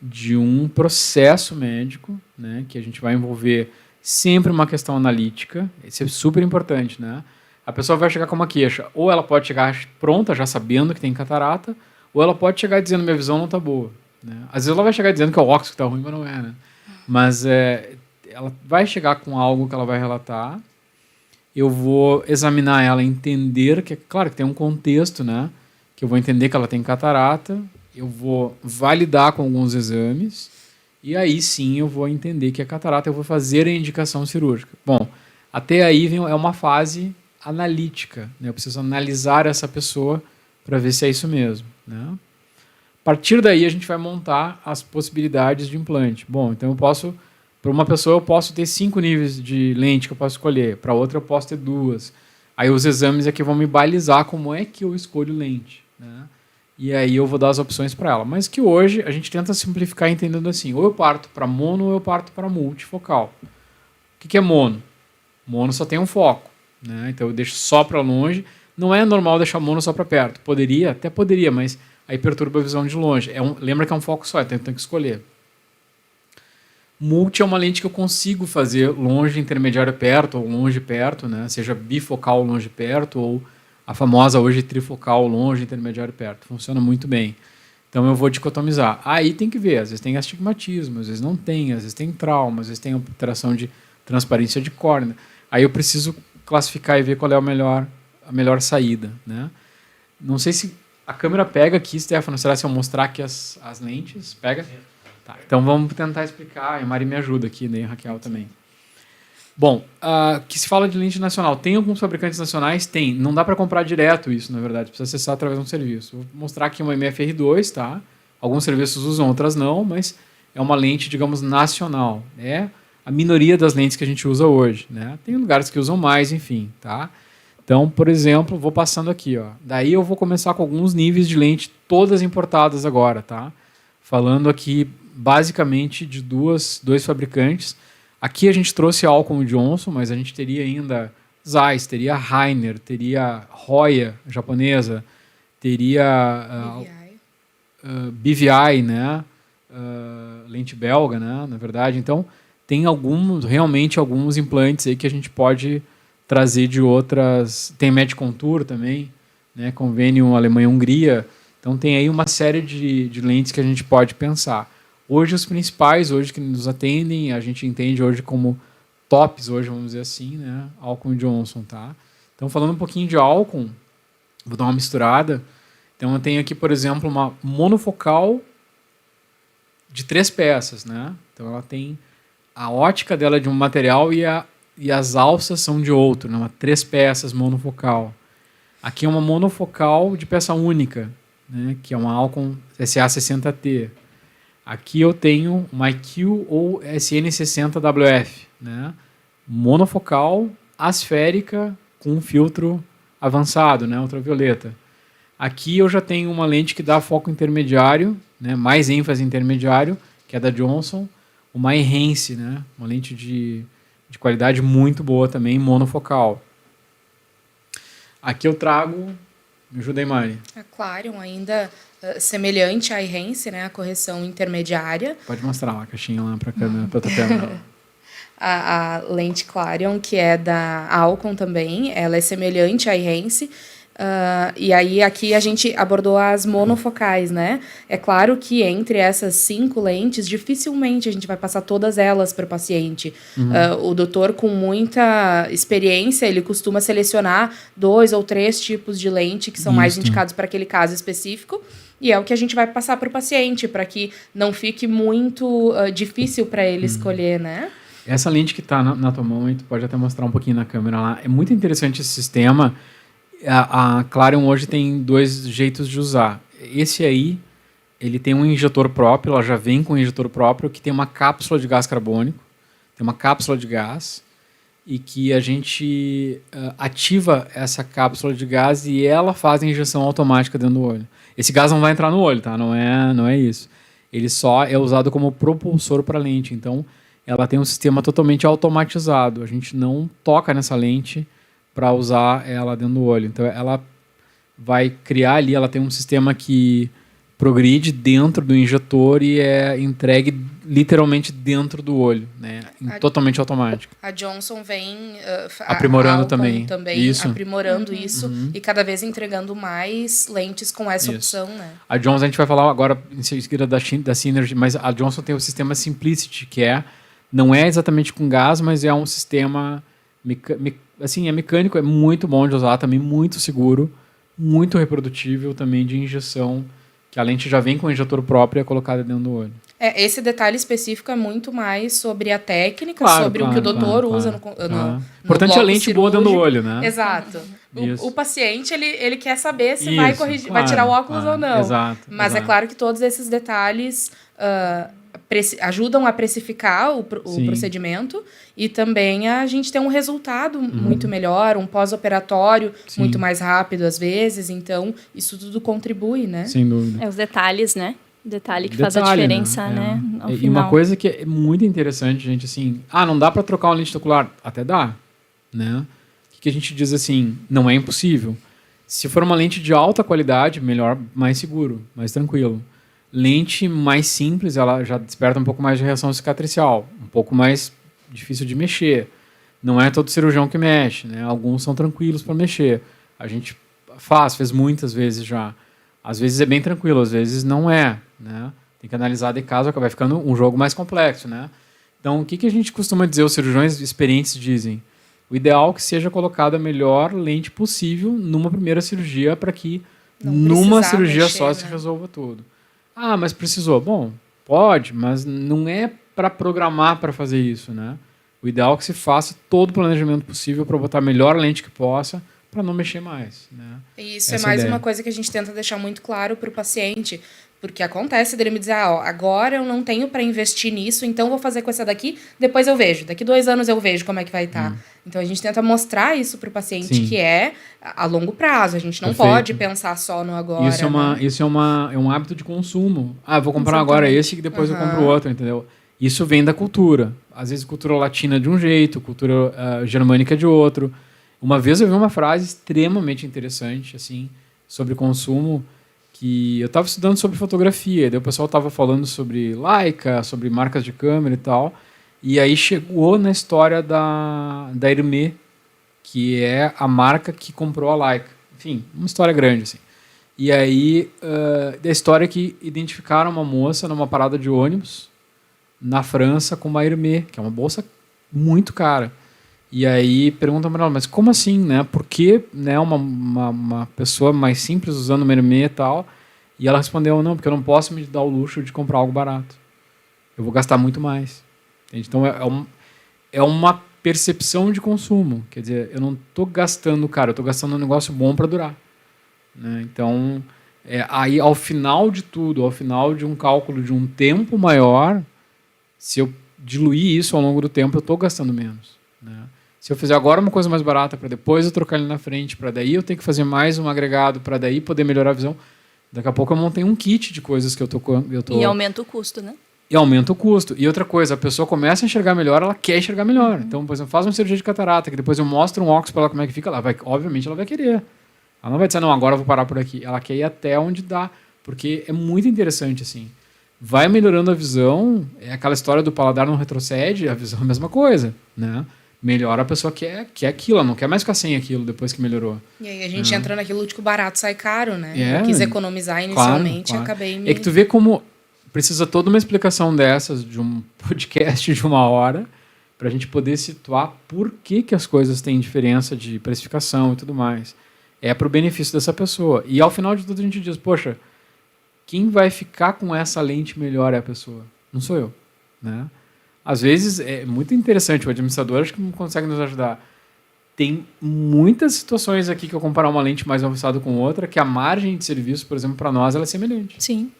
de um processo médico, né? Que a gente vai envolver sempre uma questão analítica. Isso é super importante, né? A pessoa vai chegar com uma queixa. Ou ela pode chegar pronta, já sabendo que tem catarata, ou ela pode chegar dizendo minha visão não está boa. Né? Às vezes ela vai chegar dizendo que é o óculos que está ruim, mas não é, né? Mas ela vai chegar com algo que ela vai relatar. Eu vou examinar ela, entender que, claro, que tem um contexto, né? Que eu vou entender que ela tem catarata, eu vou validar com alguns exames, e aí sim eu vou entender que é catarata, eu vou fazer a indicação cirúrgica. Bom, até aí é uma fase analítica, né? Eu preciso analisar essa pessoa para ver se é isso mesmo, né? A partir daí a gente vai montar as possibilidades de implante. Bom, então para uma pessoa eu posso ter 5 níveis de lente que eu posso escolher, para outra eu posso ter 2. Aí os exames aqui vão me balizar como é que eu escolho lente, né? E aí eu vou dar as opções para ela. Mas que hoje a gente tenta simplificar entendendo assim, ou eu parto para mono ou eu parto para multifocal. O que é mono? Mono só tem um foco, né? Então eu deixo só para longe. Não é normal deixar mono só para perto. Até poderia, mas aí perturba a visão de longe. Lembra que é um foco só, então tem que escolher. Multi é uma lente que eu consigo fazer longe, intermediário perto, ou longe perto, né? Seja bifocal longe perto, ou a famosa hoje trifocal longe, intermediário perto. Funciona muito bem. Então eu vou dicotomizar. Aí tem que ver, às vezes tem astigmatismo, às vezes não tem, às vezes tem trauma, às vezes tem alteração de transparência de córnea. Aí eu preciso classificar e ver qual é a melhor saída, né? Não sei se a câmera pega aqui, Stefano, será se eu mostrar aqui as lentes? Pega? Tá, então vamos tentar explicar, a Mari me ajuda aqui, né, Raquel também. Bom, que se fala de lente nacional. Tem alguns fabricantes nacionais? Tem. Não dá para comprar direto isso, na verdade. Precisa acessar através de um serviço. Vou mostrar aqui uma MFR2, tá? Alguns serviços usam, outras não, mas é uma lente, digamos, nacional. É a minoria das lentes que a gente usa hoje, né? Tem lugares que usam mais, enfim, tá? Então, por exemplo, vou passando aqui, ó. Daí eu vou começar com alguns níveis de lente, todas importadas agora, tá? Falando aqui, basicamente, de dois fabricantes. Aqui a gente trouxe a Alcon Johnson, mas a gente teria ainda Zeiss, teria Rainer, teria Hoya, japonesa, teria BVI, né? Lente belga, né? Na verdade. Então, tem realmente alguns implantes aí que a gente pode trazer de outras... Tem Medcontour também, né? Convênio Alemanha-Hungria. Então, tem aí uma série de lentes que a gente pode pensar. Hoje, os principais, hoje que nos atendem, a gente entende hoje como tops, hoje, vamos dizer assim, né? Alcon Johnson, tá? Então, falando um pouquinho de Alcon, vou dar uma misturada. Então, eu tenho aqui, por exemplo, uma monofocal de 3 peças, né? Então, ela tem a ótica dela de um material e as alças são de outro, né? Uma 3 peças monofocal. Aqui é uma monofocal de peça única, né? Que é uma Alcon SA60T. Aqui eu tenho uma IQ ou SN60WF, né? Monofocal, asférica, com filtro avançado, né? Ultravioleta. Aqui eu já tenho uma lente que dá foco intermediário, né? Mais ênfase intermediário, que é da Johnson. Uma Enhance, né? Uma lente de qualidade muito boa também, monofocal. Aqui eu trago... Me ajuda aí, Mari. A Clarion ainda... semelhante à Enhance, né, a correção intermediária. Pode mostrar uma caixinha lá para a câmera, para outra câmera. A lente Clarion, que é da Alcon também, ela é semelhante à Enhance. E aí aqui a gente abordou as monofocais, né? É claro que entre essas 5 lentes, dificilmente a gente vai passar todas elas para o paciente. O doutor, com muita experiência, ele costuma selecionar 2 ou 3 tipos de lente que são mais indicados para aquele caso específico. E é o que a gente vai passar para o paciente, para que não fique muito difícil para ele escolher, né? Essa lente que está na tua mão, aí tu pode até mostrar um pouquinho na câmera lá. É muito interessante esse sistema. A Clarion hoje tem 2 jeitos de usar. Esse aí, ele tem um injetor próprio, ela já vem com um injetor próprio, que tem uma cápsula de gás carbônico, tem uma cápsula de gás, e que a gente ativa essa cápsula de gás e ela faz a injeção automática dentro do olho. Esse gás não vai entrar no olho, tá? Não é isso. Ele só é usado como propulsor para a lente. Então, ela tem um sistema totalmente automatizado. A gente não toca nessa lente para usar ela dentro do olho. Então, ela vai criar ali, ela tem um sistema que progride dentro do injetor e é entregue literalmente dentro do olho, né? Totalmente automático. A Johnson vem aprimorando também isso. Aprimorando isso e cada vez entregando mais lentes com essa opção, né? A Johnson, a gente vai falar agora em seguida da Synergy, mas a Johnson tem o sistema Simplicity, que não é exatamente com gás, mas é um sistema assim, é mecânico, é muito bom de usar, também muito seguro, muito reprodutível também de injeção, que a lente já vem com o injetor próprio e é colocada dentro do olho. Esse detalhe específico é muito mais sobre a técnica, sobre o que o doutor usa no importante é a lente boa dentro do olho, né? Exato. O paciente, ele quer saber se vai corrigir, vai tirar o óculos ou não. Mas é claro que todos esses detalhes ajudam a precificar o procedimento e também a gente tem um resultado muito melhor, um pós-operatório muito mais rápido às vezes, então isso tudo contribui, né? Sem dúvida. Os detalhes, né? Detalhe que faz a diferença, né? Ao e final. Uma coisa que é muito interessante, gente, assim, não dá para trocar uma lente ocular? Até dá, né? O que a gente diz assim, não é impossível. Se for uma lente de alta qualidade, melhor, mais seguro, mais tranquilo. Lente mais simples, ela já desperta um pouco mais de reação cicatricial, um pouco mais difícil de mexer. Não é todo cirurgião que mexe, né? Alguns são tranquilos para mexer. A gente fez muitas vezes já. Às vezes é bem tranquilo, às vezes não é, né? Tem que analisar de caso, vai ficando um jogo mais complexo, né? Então, o que a gente costuma dizer, os cirurgiões experientes dizem? O ideal é que seja colocada a melhor lente possível numa primeira cirurgia para que numa cirurgia mexer, só se resolva tudo. Mas precisou. Bom, pode, mas não é para programar para fazer isso, né? O ideal é que se faça todo o planejamento possível para botar a melhor lente que possa, para não mexer mais, né? E isso é mais uma coisa que a gente tenta deixar muito claro para o paciente, porque acontece dele me dizer, agora eu não tenho para investir nisso, então vou fazer com essa daqui, depois eu vejo. Daqui 2 anos eu vejo como é que vai estar. Então a gente tenta mostrar isso para o paciente, que é a longo prazo. A gente não pode pensar só no agora. Isso é um hábito de consumo. Eu vou comprar agora esse e depois eu compro outro, entendeu? Isso vem da cultura. Às vezes cultura latina de um jeito, cultura germânica de outro. Uma vez eu vi uma frase extremamente interessante, assim, sobre consumo, que eu estava estudando sobre fotografia, daí o pessoal estava falando sobre Leica, sobre marcas de câmera e tal, e aí chegou na história da Hermès, que é a marca que comprou a Leica. Enfim, uma história grande, assim. E aí, da história que identificaram uma moça numa parada de ônibus na França com uma Hermès, que é uma bolsa muito cara. E aí perguntam para ela, mas como assim, né? Por que, né, uma pessoa mais simples usando uma Hermès e tal? E ela respondeu, não, porque eu não posso me dar o luxo de comprar algo barato. Eu vou gastar muito mais. Entende? Então é uma percepção de consumo. Quer dizer, eu não estou gastando caro, eu estou gastando um negócio bom para durar. Né? Então, aí ao final de tudo, ao final de um cálculo de um tempo maior, se eu diluir isso ao longo do tempo, eu estou gastando menos. Né? Se eu fizer agora uma coisa mais barata para depois eu trocar ele na frente, para daí eu ter que fazer mais um agregado, para daí poder melhorar a visão, daqui a pouco eu montei um kit de coisas que eu tô... E aumenta o custo, né? E aumenta o custo. E outra coisa, a pessoa começa a enxergar melhor, ela quer enxergar melhor. Então, por exemplo, faz uma cirurgia de catarata, que depois eu mostro um óculos para ela como é que fica, obviamente ela vai querer. Ela não vai dizer, não, agora eu vou parar por aqui. Ela quer ir até onde dá, porque é muito interessante, assim. Vai melhorando a visão, é aquela história do paladar não retrocede, a visão é a mesma coisa, né? Melhora, a pessoa quer aquilo, ela não quer mais ficar sem aquilo depois que melhorou. E aí a gente entra naquilo de que o barato sai caro, né? Eu quis economizar inicialmente e acabei me... É que tu vê como precisa toda uma explicação dessas, de um podcast de 1 hora, para a gente poder situar por que as coisas têm diferença de precificação e tudo mais. É para o benefício dessa pessoa. E ao final de tudo a gente diz, poxa, quem vai ficar com essa lente melhor é a pessoa, não sou eu, né? Às vezes é muito interessante, o administrador acho que não consegue nos ajudar. Tem muitas situações aqui que eu comparar uma lente mais avançada com outra, que a margem de serviço, por exemplo, para nós, ela é semelhante. Sim.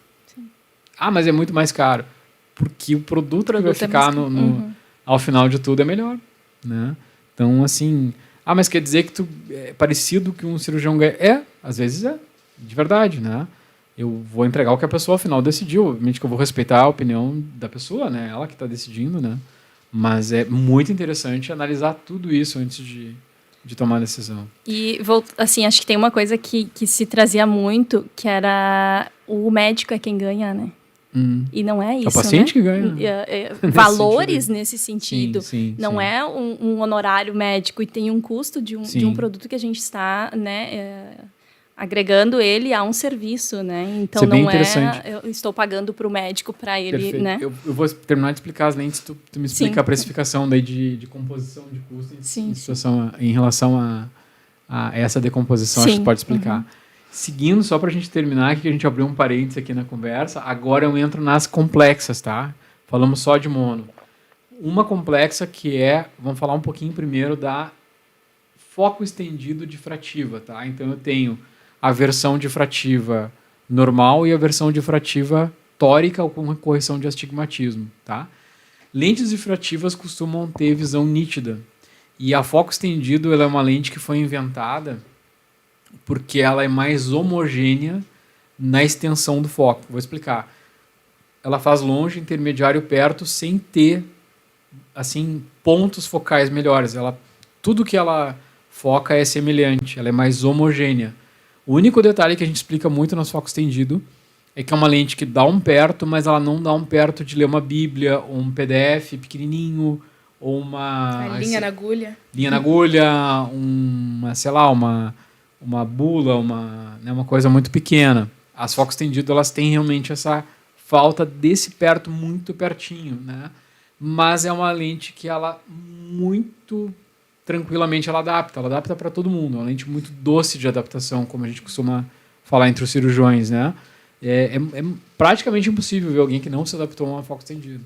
Mas é muito mais caro. Porque o produto que vai ficar ao final de tudo é melhor. Né? Então, assim... mas quer dizer que tu é parecido que um cirurgião ganha? Às vezes é. De verdade, né? Eu vou entregar o que a pessoa, ao final, decidiu. Obviamente que eu vou respeitar a opinião da pessoa, né? Ela que está decidindo, né? Mas é muito interessante analisar tudo isso antes de tomar a decisão. E, assim, acho que tem uma coisa que se trazia muito, que era o médico é quem ganha, né? E não é isso, é o paciente, né? que ganha. Valores nesse sentido. Sim, não é um honorário médico e tem um custo de um produto que a gente está, né... agregando ele a um serviço, né? Então isso é bem não interessante. Eu estou pagando para o médico para ele, Perfeito. né? Eu vou terminar de explicar as lentes, tu me explica a precificação daí de composição de custo em relação a essa decomposição, acho que tu pode explicar. Seguindo, só para a gente terminar, que a gente abriu um parênteses aqui na conversa, agora eu entro nas complexas, tá? Falamos só de mono. Uma complexa que vamos falar um pouquinho primeiro da foco estendido difrativa, tá? Então eu tenho a versão difrativa normal e a versão difrativa tórica ou com correção de astigmatismo, tá? Lentes difrativas costumam ter visão nítida. E a foco estendido ela é uma lente que foi inventada porque ela é mais homogênea na extensão do foco. Vou explicar. Ela faz longe, intermediário, perto, sem ter assim, pontos focais melhores. Tudo que ela foca é semelhante, ela é mais homogênea. O único detalhe que a gente explica muito no foco estendido é que é uma lente que dá um perto, mas ela não dá um perto de ler uma bíblia, ou um PDF pequenininho, ou uma... linha na agulha. Linha na agulha, uma bula, uma coisa muito pequena. As focos estendidos, elas têm realmente essa falta desse perto muito pertinho, né? Mas é uma lente que ela muito tranquilamente ela adapta para todo mundo, é uma lente muito doce de adaptação, como a gente costuma falar entre os cirurgiões, né? É praticamente impossível ver alguém que não se adaptou a uma foco estendido.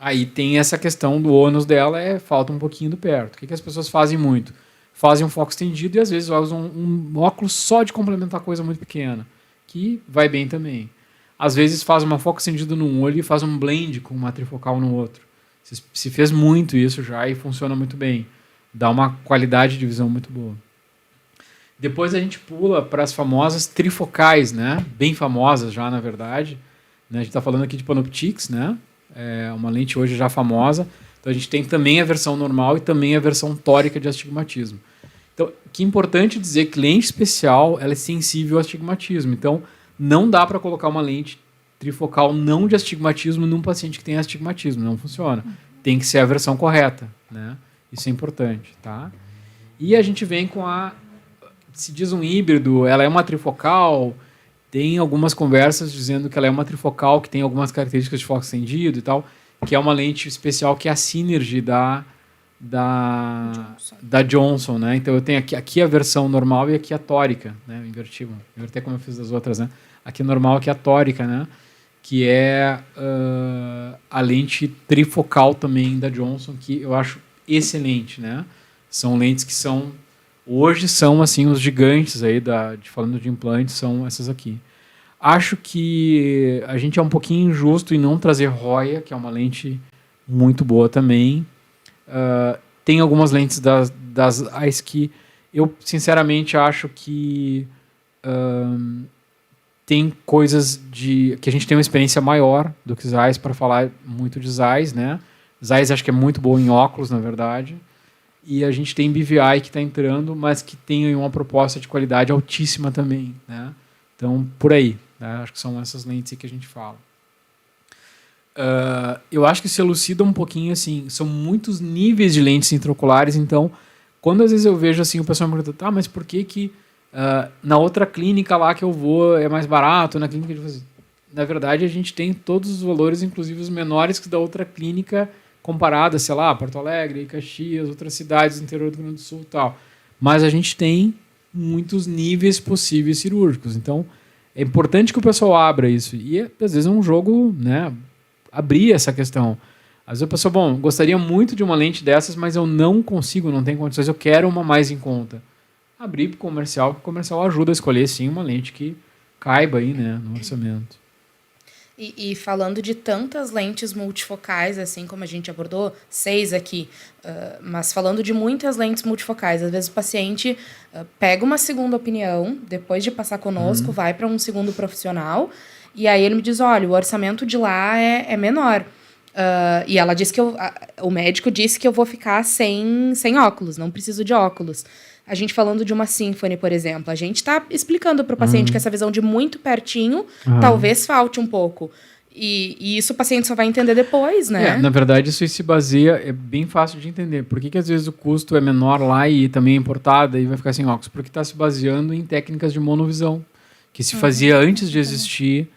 Aí tem essa questão do ônus dela, falta um pouquinho do perto. O que as pessoas fazem muito? Fazem um foco estendido e às vezes usam um óculos só de complementar coisa muito pequena, que vai bem também. Às vezes faz uma foco estendido num olho e faz um blend com uma trifocal no outro. Se fez muito isso já e funciona muito bem. Dá uma qualidade de visão muito boa. Depois a gente pula para as famosas trifocais, né? Bem famosas já, na verdade. Né? A gente está falando aqui de Panoptix, né? É uma lente hoje já famosa. Então a gente tem também a versão normal e também a versão tórica de astigmatismo. Então, que é importante dizer que lente especial ela é sensível ao astigmatismo. Então, não dá para colocar uma lente trifocal não de astigmatismo num paciente que tem astigmatismo. Não funciona. Tem que ser a versão correta, né? Isso é importante, tá? E a gente vem com se diz um híbrido, ela é uma trifocal, tem algumas conversas dizendo que ela é uma trifocal que tem algumas características de foco estendido e tal, que é uma lente especial que é a Synergy da Johnson, né? Então eu tenho aqui a versão normal e aqui a tórica, né? Eu inverti como eu fiz das outras, né? Aqui normal, aqui a tórica, né? Que é a lente trifocal também da Johnson, que eu acho excelente, né? São lentes que hoje são assim os gigantes aí falando de implantes, são essas aqui. Acho que a gente é um pouquinho injusto em não trazer Roya, que é uma lente muito boa também. Tem algumas lentes das AIS que eu sinceramente acho que tem coisas que a gente tem uma experiência maior do que Zeiss para falar muito de Zeiss, né? Zeiss acho que é muito boa em óculos, na verdade. E a gente tem BVI que está entrando, mas que tem uma proposta de qualidade altíssima também, né? Então, por aí, né? Acho que são essas lentes que a gente fala. Eu acho que se elucida um pouquinho, assim, são muitos níveis de lentes intraoculares, então, quando às vezes eu vejo assim, o pessoal me pergunta, mas por que na outra clínica lá que eu vou é mais barato, na clínica de... Na verdade, a gente tem todos os valores, inclusive os menores que da outra clínica comparada, sei lá, Porto Alegre, Caxias, outras cidades do interior do Rio Grande do Sul e tal. Mas a gente tem muitos níveis possíveis cirúrgicos. Então, é importante que o pessoal abra isso. E, às vezes, é um jogo, né, abrir essa questão. Às vezes a pessoa, gostaria muito de uma lente dessas, mas eu não consigo, não tenho condições, eu quero uma mais em conta. Abrir para o comercial, que o comercial ajuda a escolher, sim, uma lente que caiba aí, né, no orçamento. E falando de tantas lentes multifocais, assim como a gente abordou, 6 aqui, mas falando de muitas lentes multifocais, às vezes o paciente pega uma segunda opinião, depois de passar conosco, vai para um segundo profissional, e aí ele me diz, olha, o orçamento de lá é menor. E ela disse que o médico disse que eu vou ficar sem óculos, não preciso de óculos. A gente falando de uma Symfony, por exemplo, a gente está explicando para o paciente que essa visão de muito pertinho talvez falte um pouco. E isso o paciente só vai entender depois, né? Na verdade, isso se baseia, é bem fácil de entender. Por que às vezes o custo é menor lá e também é importada e vai ficar sem óculos? Porque está se baseando em técnicas de monovisão, que se fazia antes de existir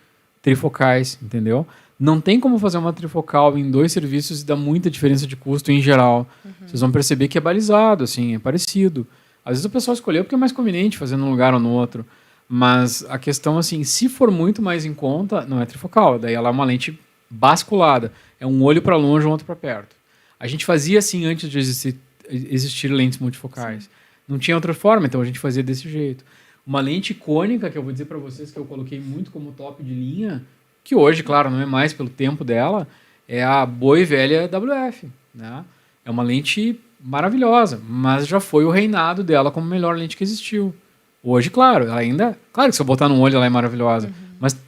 trifocais, entendeu? Não tem como fazer uma trifocal em 2 serviços e dar muita diferença de custo em geral. Vocês vão perceber que é balizado, assim, é parecido. Às vezes o pessoal escolheu porque é mais conveniente fazer num lugar ou no outro. Mas a questão, assim, se for muito mais em conta, não é trifocal. Daí ela é uma lente basculada. É um olho para longe e um outro para perto. A gente fazia assim antes de existir lentes multifocais. Sim. Não tinha outra forma, então a gente fazia desse jeito. Uma lente icônica, que eu vou dizer para vocês que eu coloquei muito como top de linha, que hoje, claro, não é mais pelo tempo dela, é a boa e velha WF. Né? É uma lente maravilhosa, mas já foi o reinado dela como a melhor lente que existiu. Hoje, claro, ela ainda... Claro que se eu botar num olho ela é maravilhosa, mas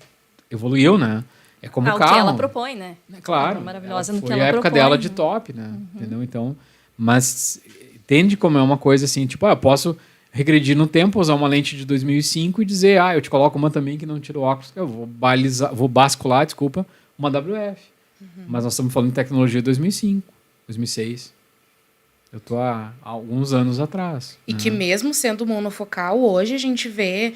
evoluiu, né? É como o carro. O que ela propõe, né? Claro. Ela é maravilhosa no que foi ela a época propõe, dela de top, né? Entendeu? Então, mas entende como é uma coisa assim, tipo, eu posso regredir no tempo, usar uma lente de 2005 e dizer, eu te coloco uma também que não tira o óculos, eu vou bascular, uma WF. Mas nós estamos falando de tecnologia de 2005, 2006. Eu estou há alguns anos atrás. E que mesmo sendo monofocal, hoje a gente vê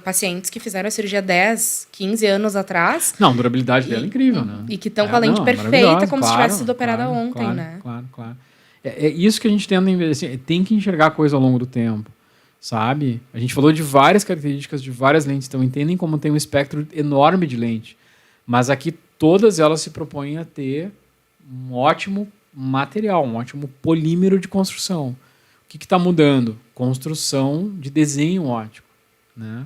pacientes que fizeram a cirurgia 10, 15 anos atrás. Não, a durabilidade dela é incrível, né? E que estão com a lente perfeita, como se tivesse sido operada ontem, né? Claro. É isso que a gente tenta envelhecer. Tem que enxergar a coisa ao longo do tempo, sabe? A gente falou de várias características de várias lentes, então entendem como tem um espectro enorme de lente. Mas aqui todas elas se propõem a ter um ótimo material, um ótimo polímero de construção. O que está mudando? Construção de desenho ótico, né?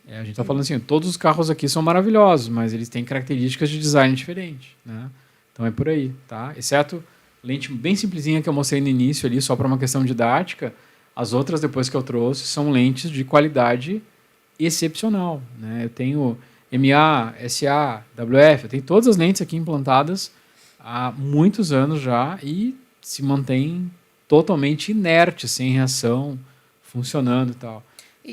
A gente está falando assim, todos os carros aqui são maravilhosos, mas eles têm características de design diferentes, né? Então é por aí, tá? Exceto lente bem simplesinha que eu mostrei no início ali, só para uma questão didática, as outras depois que eu trouxe são lentes de qualidade excepcional, né? Eu tenho MA, SA, WF, eu tenho todas as lentes aqui implantadas há muitos anos já e se mantém totalmente inerte, sem reação, funcionando e tal.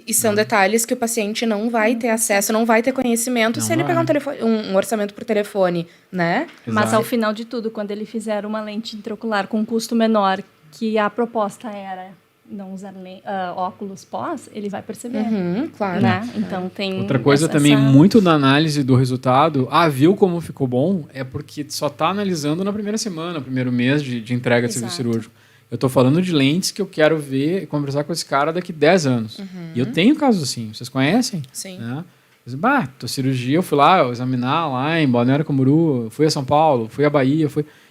E são detalhes que o paciente não vai ter acesso, não vai ter conhecimento se ele pegar um orçamento por telefone, né? Mas ao final de tudo, quando ele fizer uma lente intraocular com um custo menor, que a proposta era não usar óculos pós, ele vai perceber. Claro. Né? Então tem outra coisa também, muito da análise do resultado, viu como ficou bom, é porque só está analisando na primeira semana, primeiro mês de entrega de serviço cirúrgico. Eu estou falando de lentes que eu quero ver e conversar com esse cara daqui 10 anos. E eu tenho casos assim, vocês conhecem? Sim. Né? Tua cirurgia, eu fui lá examinar lá em Balneário Camboriú, fui a São Paulo, fui a Bahia,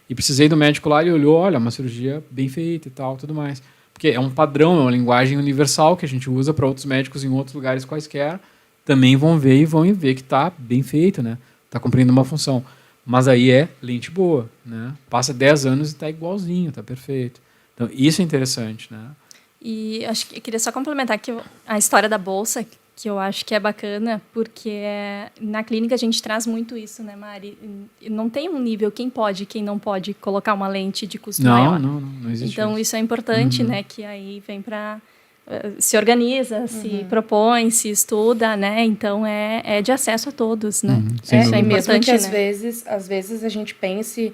e precisei do médico lá e ele olhou, olha, uma cirurgia bem feita e tal, tudo mais. Porque é um padrão, é uma linguagem universal que a gente usa para outros médicos em outros lugares quaisquer, também vão ver que está bem feito, né? Está cumprindo uma função. Mas aí é lente boa, né? Passa 10 anos e está igualzinho, está perfeito. Então, isso é interessante, né? E acho que eu queria só complementar que a história da bolsa, que eu acho que é bacana, porque na clínica a gente traz muito isso, né, Mari? Não tem um nível quem pode e quem não pode colocar uma lente de custo maior. Não existe. Então, isso é importante, né? Que aí vem para... se organiza, se propõe, se estuda, né? Então, é de acesso a todos, né? Isso é importante, mesmo que às vezes a gente pense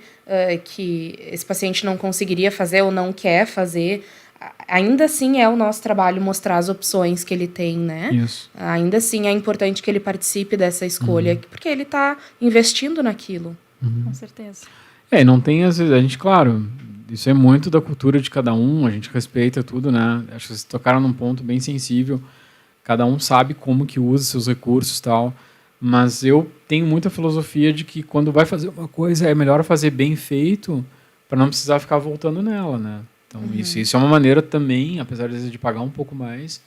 que esse paciente não conseguiria fazer ou não quer fazer, ainda assim é o nosso trabalho mostrar as opções que ele tem, né? Isso. Ainda assim é importante que ele participe dessa escolha, porque ele está investindo naquilo. Com certeza. Não tem, às vezes, a gente, claro, isso é muito da cultura de cada um, a gente respeita tudo, né? Acho que vocês tocaram num ponto bem sensível, cada um sabe como que usa seus recursos e tal, mas eu tenho muita filosofia de que quando vai fazer uma coisa é melhor fazer bem feito para não precisar ficar voltando nela, né? Então, isso é uma maneira também, apesar de pagar um pouco mais,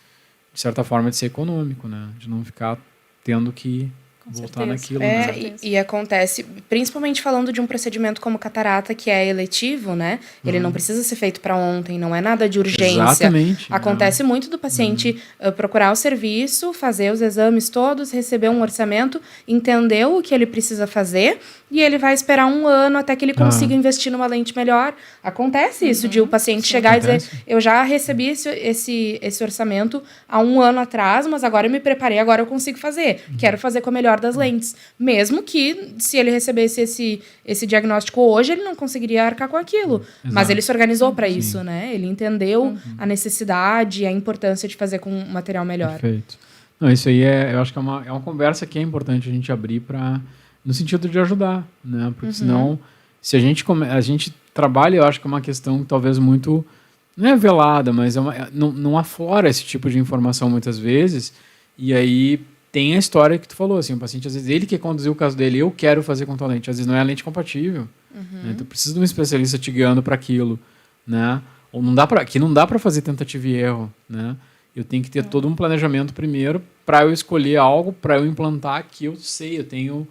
de certa forma, de ser econômico, né? De não ficar tendo que voltar naquilo. Né? E acontece, principalmente falando de um procedimento como catarata, que é eletivo, né? Ele não precisa ser feito para ontem, não é nada de urgência. Exatamente. Acontece muito do paciente procurar o serviço, fazer os exames todos, receber um orçamento, entender o que ele precisa fazer e ele vai esperar 1 ano até que ele consiga investir numa lente melhor. Acontece isso, de o paciente chegar e dizer, eu já recebi esse orçamento há 1 ano atrás, mas agora eu me preparei, agora eu consigo fazer. Quero fazer com a melhor das lentes. Mesmo que, se ele recebesse esse diagnóstico hoje, ele não conseguiria arcar com aquilo. Exato. Mas ele se organizou para isso, né? Ele entendeu a necessidade e a importância de fazer com um material melhor. Perfeito. Não, isso aí eu acho que é uma conversa que é importante a gente abrir no sentido de ajudar, né? Porque senão, se a gente trabalha, eu acho que é uma questão talvez muito, não é velada, mas não aflora esse tipo de informação muitas vezes, e aí tem a história que tu falou, assim, o paciente, às vezes, ele quer conduzir o caso dele, eu quero fazer com tal lente, às vezes não é a lente compatível, né? Tu precisa de um especialista te guiando para aquilo, né? Ou não dá para fazer tentativa e erro, né? Eu tenho que ter todo um planejamento primeiro para eu escolher algo, para eu implantar que eu sei, eu tenho,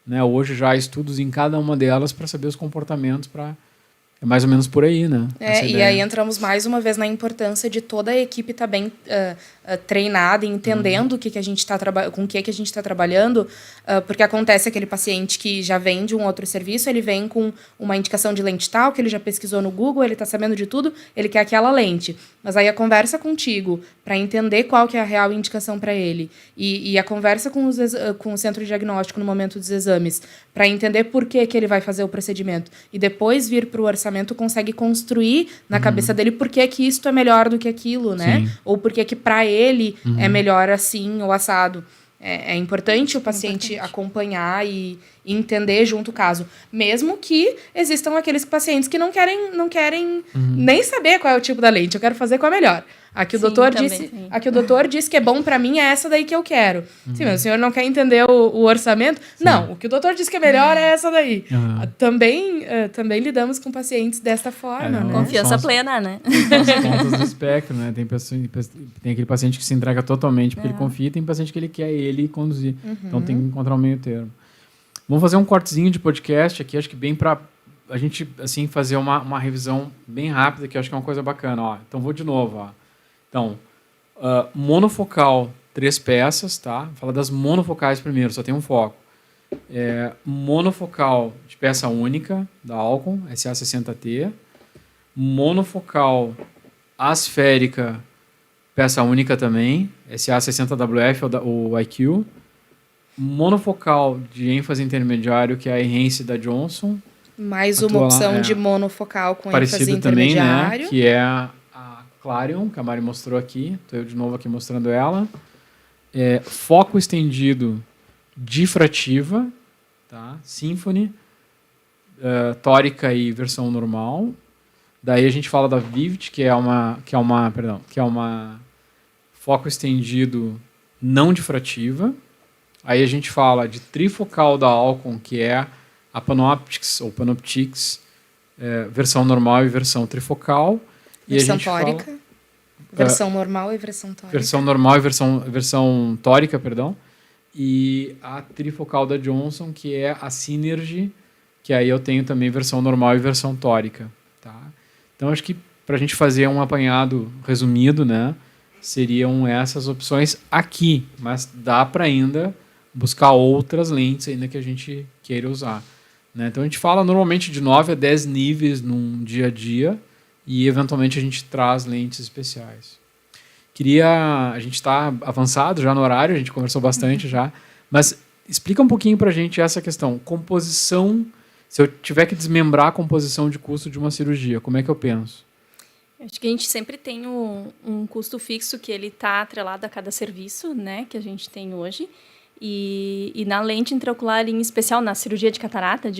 né, hoje já estudos em cada uma delas para saber os comportamentos, é mais ou menos por aí, né? E aí entramos mais uma vez na importância de toda a equipe estar bem treinada e entendendo com o que a gente está trabalhando, porque acontece aquele paciente que já vem de um outro serviço, ele vem com uma indicação de lente tal, que ele já pesquisou no Google, ele está sabendo de tudo, ele quer aquela lente. Mas aí a conversa contigo, para entender qual que é a real indicação para ele, e a conversa com o centro de diagnóstico no momento dos exames, para entender por que ele vai fazer o procedimento, e depois vir para o orçamento, consegue construir na cabeça dele por que isto é melhor do que aquilo, né? Sim. Ou por que para ele é melhor assim ou assado. É importante o paciente acompanhar e entender junto o caso. Mesmo que existam aqueles pacientes que não querem nem saber qual é o tipo da lente. Eu quero fazer com a melhor. A que o Sim, doutor também, disse, sim. a que o doutor disse que é bom para mim é essa daí que eu quero. Sim, mas o senhor não quer entender o orçamento? Não, o que o doutor disse que é melhor é essa daí. Também lidamos com pacientes desta forma, né? Confiança plena, né? As pontas do espectro, né? Tem aquele paciente que se entrega totalmente porque ele confia, e tem paciente que ele quer ele conduzir. Então tem que encontrar um meio termo. Vamos fazer um cortezinho de podcast aqui, acho que bem para a gente assim fazer uma revisão bem rápida, que eu acho que é uma coisa bacana. Ó. Então vou de novo. Ó. Então, monofocal, 3 peças, tá? Vou falar das monofocais primeiro, só tem um foco. Monofocal de peça única, da Alcon, SA60T. Monofocal asférica, peça única também, SA60WF ou IQ. Monofocal de ênfase intermediário, que é a Ehance da Johnson. Mais uma opção de monofocal com ênfase intermediário. Também, né? Que é a Clarion, que a Mari mostrou aqui. Estou eu de novo aqui mostrando ela. Foco estendido difrativa, tá? Symphony, tórica e versão normal. Daí a gente fala da Vivit, que é uma foco estendido não difrativa. Aí a gente fala de trifocal da Alcon, que é a Panoptix ou Panoptix, versão normal e versão trifocal. Versão tórica. Versão normal e versão tórica. Versão normal e versão tórica, perdão. E a trifocal da Johnson, que é a Synergy, que aí eu tenho também versão normal e versão tórica. Tá? Então, acho que para a gente fazer um apanhado resumido, né, seriam essas opções aqui, mas dá para ainda buscar outras lentes ainda que a gente queira usar. Né? Então, a gente fala normalmente de 9 a 10 níveis num dia a dia e, eventualmente, a gente traz lentes especiais. A gente está avançado já no horário, a gente conversou bastante já, mas explica um pouquinho para a gente essa questão. Composição, se eu tiver que desmembrar a composição de custo de uma cirurgia, como é que eu penso? Acho que a gente sempre tem um custo fixo que ele está atrelado a cada serviço, né, que a gente tem hoje. E na lente intraocular, em especial na cirurgia de catarata,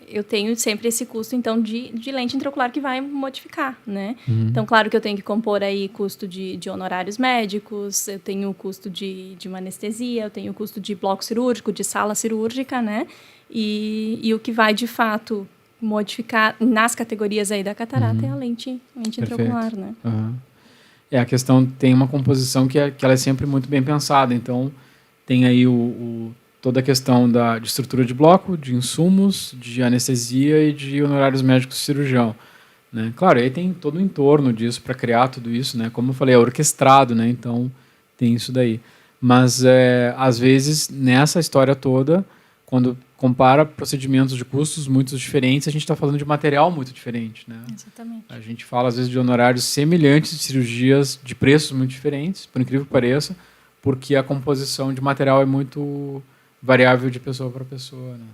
eu tenho sempre esse custo, então, de lente intraocular que vai modificar, né? Então, claro que eu tenho que compor aí custo de honorários médicos, eu tenho o custo de uma anestesia, eu tenho o custo de bloco cirúrgico, de sala cirúrgica, né? E o que vai, de fato, modificar nas categorias aí da catarata é a lente intraocular, né? A questão tem uma composição que ela é sempre muito bem pensada, então tem aí toda a questão de estrutura de bloco, de insumos, de anestesia e de honorários médicos do cirurgião. Né? Claro, aí tem todo o entorno disso para criar tudo isso, né? Como eu falei, é orquestrado, né? Então tem isso daí. Mas, às vezes, nessa história toda, quando compara procedimentos de custos muito diferentes, a gente está falando de material muito diferente. Né? Exatamente. A gente fala, às vezes, de honorários semelhantes de cirurgias de preços muito diferentes, por incrível que pareça, porque a composição de material é muito variável de pessoa para pessoa. Né?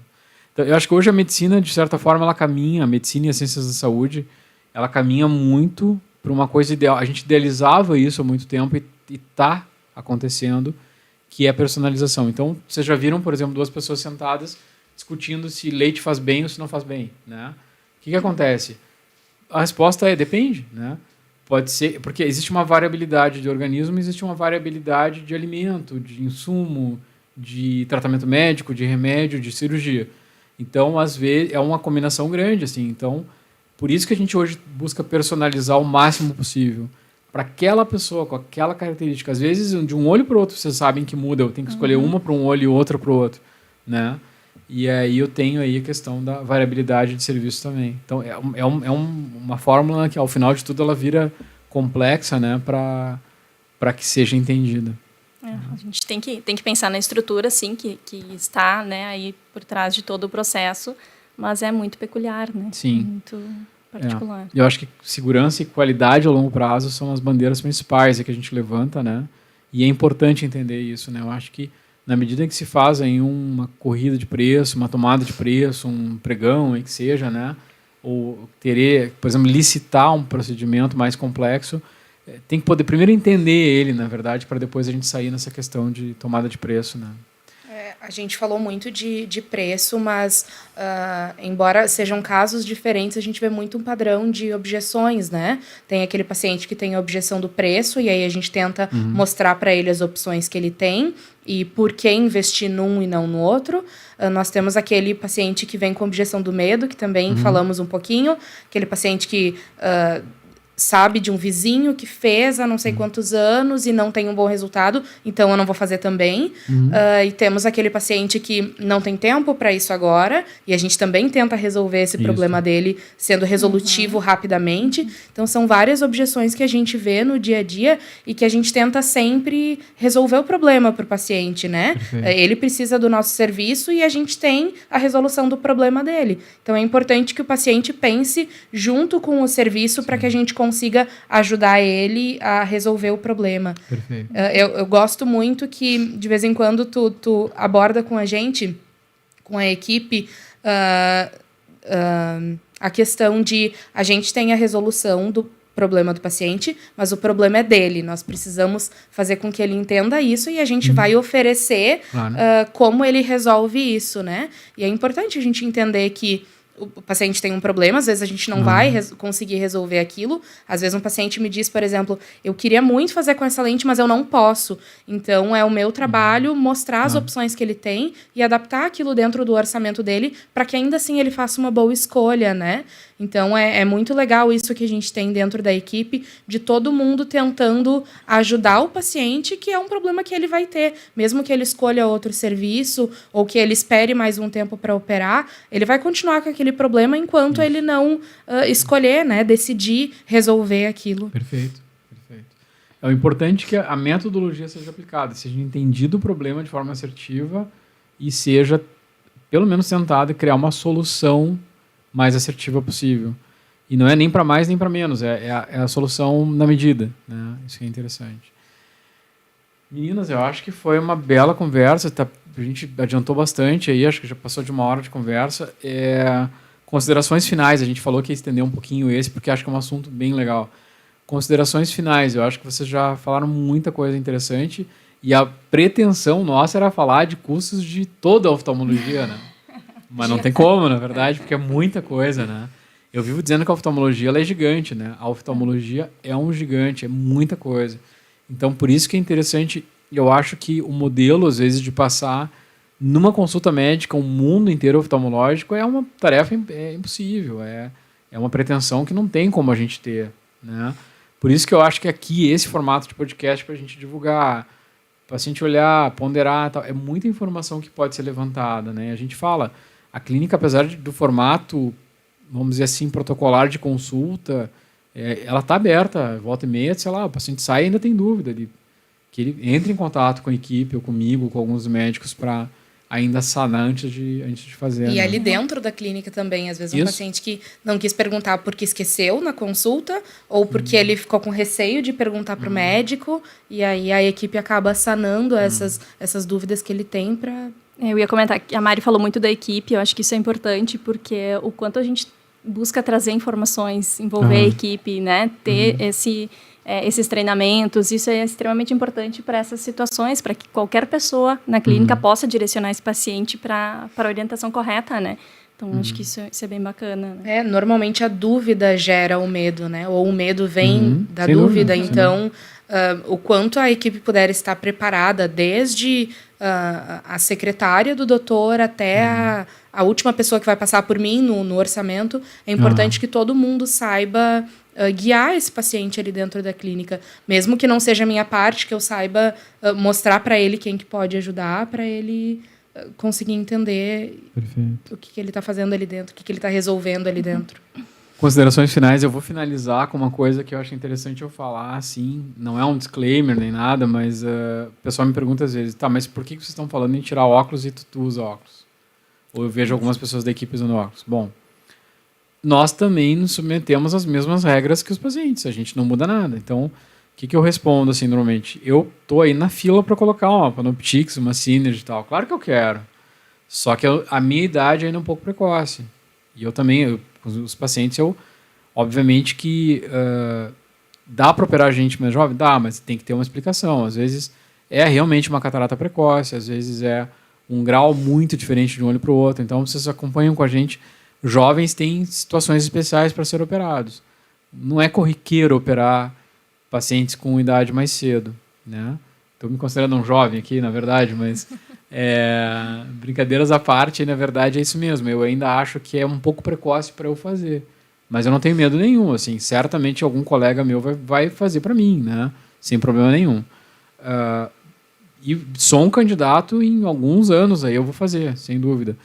Então, eu acho que hoje a medicina, de certa forma, ela caminha, a medicina e as ciências da saúde, ela caminha muito para uma coisa ideal. A gente idealizava isso há muito tempo e está acontecendo, que é a personalização. Então, vocês já viram, por exemplo, 2 pessoas sentadas discutindo se leite faz bem ou se não faz bem. Né? O que acontece? A resposta é depende, né? Pode ser, porque existe uma variabilidade de organismo, existe uma variabilidade de alimento, de insumo, de tratamento médico, de remédio, de cirurgia. Então, às vezes, é uma combinação grande, assim. Então, por isso que a gente hoje busca personalizar o máximo possível para aquela pessoa, com aquela característica. Às vezes, de um olho para o outro, vocês sabem que muda. Eu tenho que escolher uma para um olho e outra para o outro, né? E aí eu tenho aí a questão da variabilidade de serviço também. Então, uma fórmula que, ao final de tudo, ela vira complexa, né, para que seja entendida. A gente tem que pensar na estrutura, sim, que está, né, aí por trás de todo o processo, mas é muito peculiar, né? Sim. Muito particular. Eu acho que segurança e qualidade a longo prazo são as bandeiras principais que a gente levanta, né? E é importante entender isso, né? Eu acho que na medida que se faz em uma corrida de preço, uma tomada de preço, um pregão, que seja, né? Ou ter, por exemplo, licitar um procedimento mais complexo, tem que poder primeiro entender ele, na verdade, para depois a gente sair nessa questão de tomada de preço, né? A gente falou muito de preço, mas embora sejam casos diferentes, a gente vê muito um padrão de objeções, né? Tem aquele paciente que tem a objeção do preço, e aí a gente tenta mostrar para ele as opções que ele tem e por que investir num e não no outro. Nós temos aquele paciente que vem com objeção do medo, que também falamos um pouquinho, aquele paciente que sabe de um vizinho que fez há não sei quantos anos e não tem um bom resultado, então eu não vou fazer também. E temos aquele paciente que não tem tempo para isso agora, e a gente também tenta resolver esse problema dele sendo resolutivo rapidamente. Então são várias objeções que a gente vê no dia a dia e que a gente tenta sempre resolver o problema para o paciente, né? Ele precisa do nosso serviço e a gente tem a resolução do problema dele. Então é importante que o paciente pense junto com o serviço para que a gente consiga ajudar ele a resolver o problema. Perfeito. Eu gosto muito que, de vez em quando, tu aborda com a gente, com a equipe, a questão de a gente tem a resolução do problema do paciente, mas o problema é dele. Nós precisamos fazer com que ele entenda isso e a gente vai oferecer como ele resolve isso, né? E é importante a gente entender que o paciente tem um problema, às vezes a gente não vai conseguir resolver aquilo. Às vezes um paciente me diz, por exemplo, eu queria muito fazer com essa lente, mas eu não posso. Então, é o meu trabalho mostrar as opções que ele tem e adaptar aquilo dentro do orçamento dele para que ainda assim ele faça uma boa escolha, né? Então, é muito legal isso que a gente tem dentro da equipe, de todo mundo tentando ajudar o paciente, que é um problema que ele vai ter. Mesmo que ele escolha outro serviço ou que ele espere mais um tempo para operar, ele vai continuar com aquele problema enquanto ele não escolher, né, decidir resolver aquilo. Perfeito. É o importante que a metodologia seja aplicada, seja entendido o problema de forma assertiva e seja, pelo menos, tentado criar uma solução mais assertiva possível. E não é nem para mais nem para menos, é a solução na medida, né? Isso que é interessante. Meninas, eu acho que foi uma bela conversa, a gente adiantou bastante aí, acho que já passou de 1 hora de conversa. Considerações finais, a gente falou que ia estender um pouquinho esse, porque acho que é um assunto bem legal. Considerações finais, eu acho que vocês já falaram muita coisa interessante e a pretensão nossa era falar de custos de toda a oftalmologia, né? Mas não tem como, na verdade, porque é muita coisa, né? Eu vivo dizendo que a oftalmologia ela é gigante, né? A oftalmologia é um gigante, é muita coisa. Então, por isso que é interessante, eu acho que o modelo, às vezes, de passar numa consulta médica um mundo inteiro oftalmológico é uma tarefa impossível, é uma pretensão que não tem como a gente ter, né? Por isso que eu acho que aqui, esse formato de podcast para a gente divulgar, o paciente olhar, ponderar, tal, é muita informação que pode ser levantada, né? A gente fala, a clínica, apesar do formato, vamos dizer assim, protocolar de consulta, ela está aberta, volta e meia, sei lá, o paciente sai e ainda tem dúvida, que ele entre em contato com a equipe ou comigo, com alguns médicos para ainda sanar antes de fazer. E né? ali dentro da clínica também, às vezes um paciente que não quis perguntar porque esqueceu na consulta ou porque ele ficou com receio de perguntar para o médico, e aí a equipe acaba sanando essas dúvidas que ele tem para... Eu ia comentar que a Mari falou muito da equipe, eu acho que isso é importante porque o quanto a gente busca trazer informações, envolver a equipe, né? Ter esses treinamentos, isso é extremamente importante para essas situações, para que qualquer pessoa na clínica possa direcionar esse paciente para a orientação correta, né? Então, acho que isso é bem bacana. Né? Normalmente a dúvida gera o medo, né? Ou o medo vem da dúvida. Então, o quanto a equipe puder estar preparada, desde a secretária do doutor até a última pessoa que vai passar por mim no orçamento, é importante que todo mundo saiba guiar esse paciente ali dentro da clínica, mesmo que não seja a minha parte, que eu saiba mostrar para ele quem que pode ajudar, para ele conseguir entender o que ele está fazendo ali dentro, o que ele está resolvendo ali dentro. Considerações finais, eu vou finalizar com uma coisa que eu acho interessante eu falar, assim, não é um disclaimer nem nada, mas o pessoal me pergunta às vezes, tá, mas por que vocês estão falando em tirar óculos e tu usa óculos? Ou eu vejo algumas pessoas da equipe usando óculos. Bom, nós também nos submetemos às mesmas regras que os pacientes, a gente não muda nada. Então, o que eu respondo, assim, normalmente? Eu tô aí na fila para colocar uma Panoptix, uma Synergy e tal. Claro que eu quero. Só que a minha idade ainda é um pouco precoce. E eu também, os pacientes, obviamente que dá para operar gente mais jovem? Dá, mas tem que ter uma explicação. Às vezes é realmente uma catarata precoce, às vezes é um grau muito diferente de um olho para o outro. Então, vocês acompanham com a gente. Jovens têm situações especiais para ser operados. Não é corriqueiro operar pacientes com idade mais cedo, né? Estou me considerando um jovem aqui, na verdade, mas brincadeiras à parte, na verdade é isso mesmo. Eu ainda acho que é um pouco precoce para eu fazer, mas eu não tenho medo nenhum. Assim, certamente algum colega meu vai fazer para mim, né? Sem problema nenhum. E sou um candidato em alguns anos, aí eu vou fazer, sem dúvida.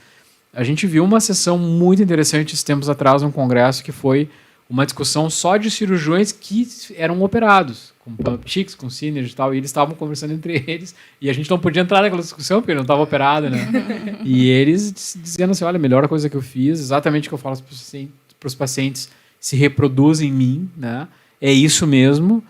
A gente viu uma sessão muito interessante esses tempos atrás, num congresso, que foi uma discussão só de cirurgiões que eram operados, com Pump-Chicks, com Synergy e tal, e eles estavam conversando entre eles, e a gente não podia entrar naquela discussão, porque não estava operado, né? E eles dizendo assim, olha, a melhor coisa que eu fiz, exatamente o que eu falo para os pacientes, se reproduz em mim, né? É isso mesmo.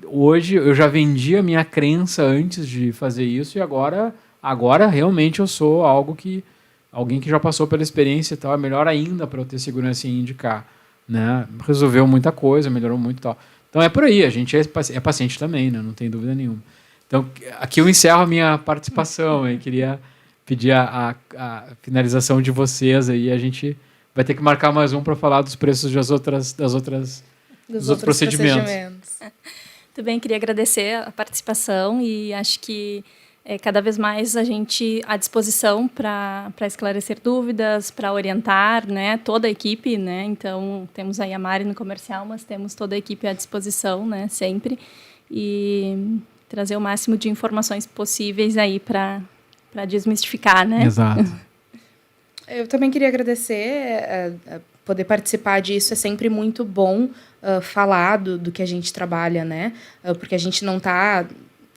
Hoje eu já vendi a minha crença antes de fazer isso, e agora realmente eu sou alguém que já passou pela experiência e tal, é melhor ainda para eu ter segurança em indicar. Né? Resolveu muita coisa, melhorou muito e tal. Então é por aí, a gente é paciente também, né? Não tem dúvida nenhuma. Então aqui eu encerro a minha participação e queria pedir a finalização de vocês aí. A gente vai ter que marcar mais um para falar dos preços dos outros procedimentos. Muito bem, queria agradecer a participação e acho que cada vez mais a gente à disposição para esclarecer dúvidas, para orientar, né, toda a equipe, né? Então temos aí a Mari no comercial, mas temos toda a equipe à disposição, né, sempre, e trazer o máximo de informações possíveis aí para desmistificar, né? Exato. Eu também queria agradecer, poder participar disso é sempre muito bom, falar do que a gente trabalha, né? Porque a gente não está...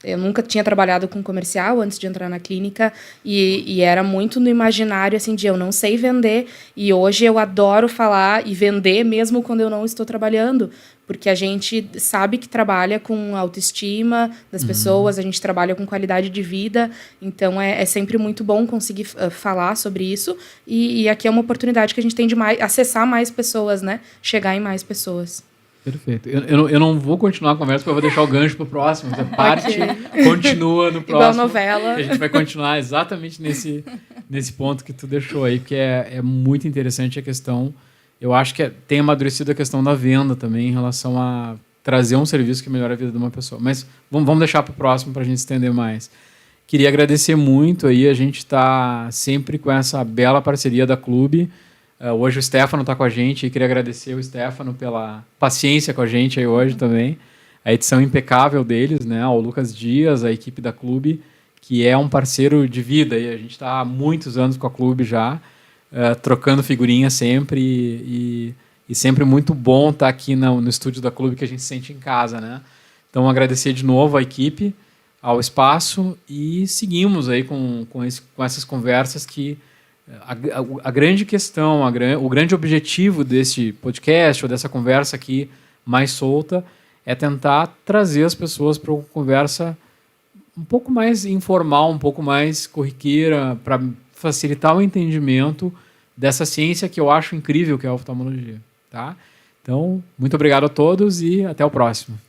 Eu nunca tinha trabalhado com comercial antes de entrar na clínica e era muito no imaginário, assim, de eu não sei vender. E hoje eu adoro falar e vender mesmo quando eu não estou trabalhando, porque a gente sabe que trabalha com autoestima das pessoas, a gente trabalha com qualidade de vida, então é sempre muito bom conseguir falar sobre isso. E aqui é uma oportunidade que a gente tem de acessar mais pessoas, né? Chegar em mais pessoas. Perfeito. Eu não vou continuar a conversa, porque eu vou deixar o gancho para o próximo. A parte continua no próximo. Igual novela. A gente vai continuar exatamente nesse ponto que tu deixou aí, porque é muito interessante a questão. Eu acho que tem amadurecido a questão da venda também, em relação a trazer um serviço que melhora a vida de uma pessoa. Mas vamos deixar para o próximo para a gente estender mais. Queria agradecer muito aí, a gente está sempre com essa bela parceria da Clube. Hoje o Stefano está com a gente e queria agradecer o Stefano pela paciência com a gente aí hoje também. A edição impecável deles, né? O Lucas Dias, a equipe da Clube, que é um parceiro de vida. E a gente está há muitos anos com a Clube já, trocando figurinhas sempre e sempre muito bom estar aqui no estúdio da Clube, que a gente se sente em casa, né? Então agradecer de novo à equipe, ao espaço e seguimos aí com essas conversas que a grande questão, o grande objetivo desse podcast ou dessa conversa aqui mais solta é tentar trazer as pessoas para uma conversa um pouco mais informal, um pouco mais corriqueira, para facilitar o entendimento dessa ciência que eu acho incrível, que é a oftalmologia. Tá? Então, muito obrigado a todos e até o próximo.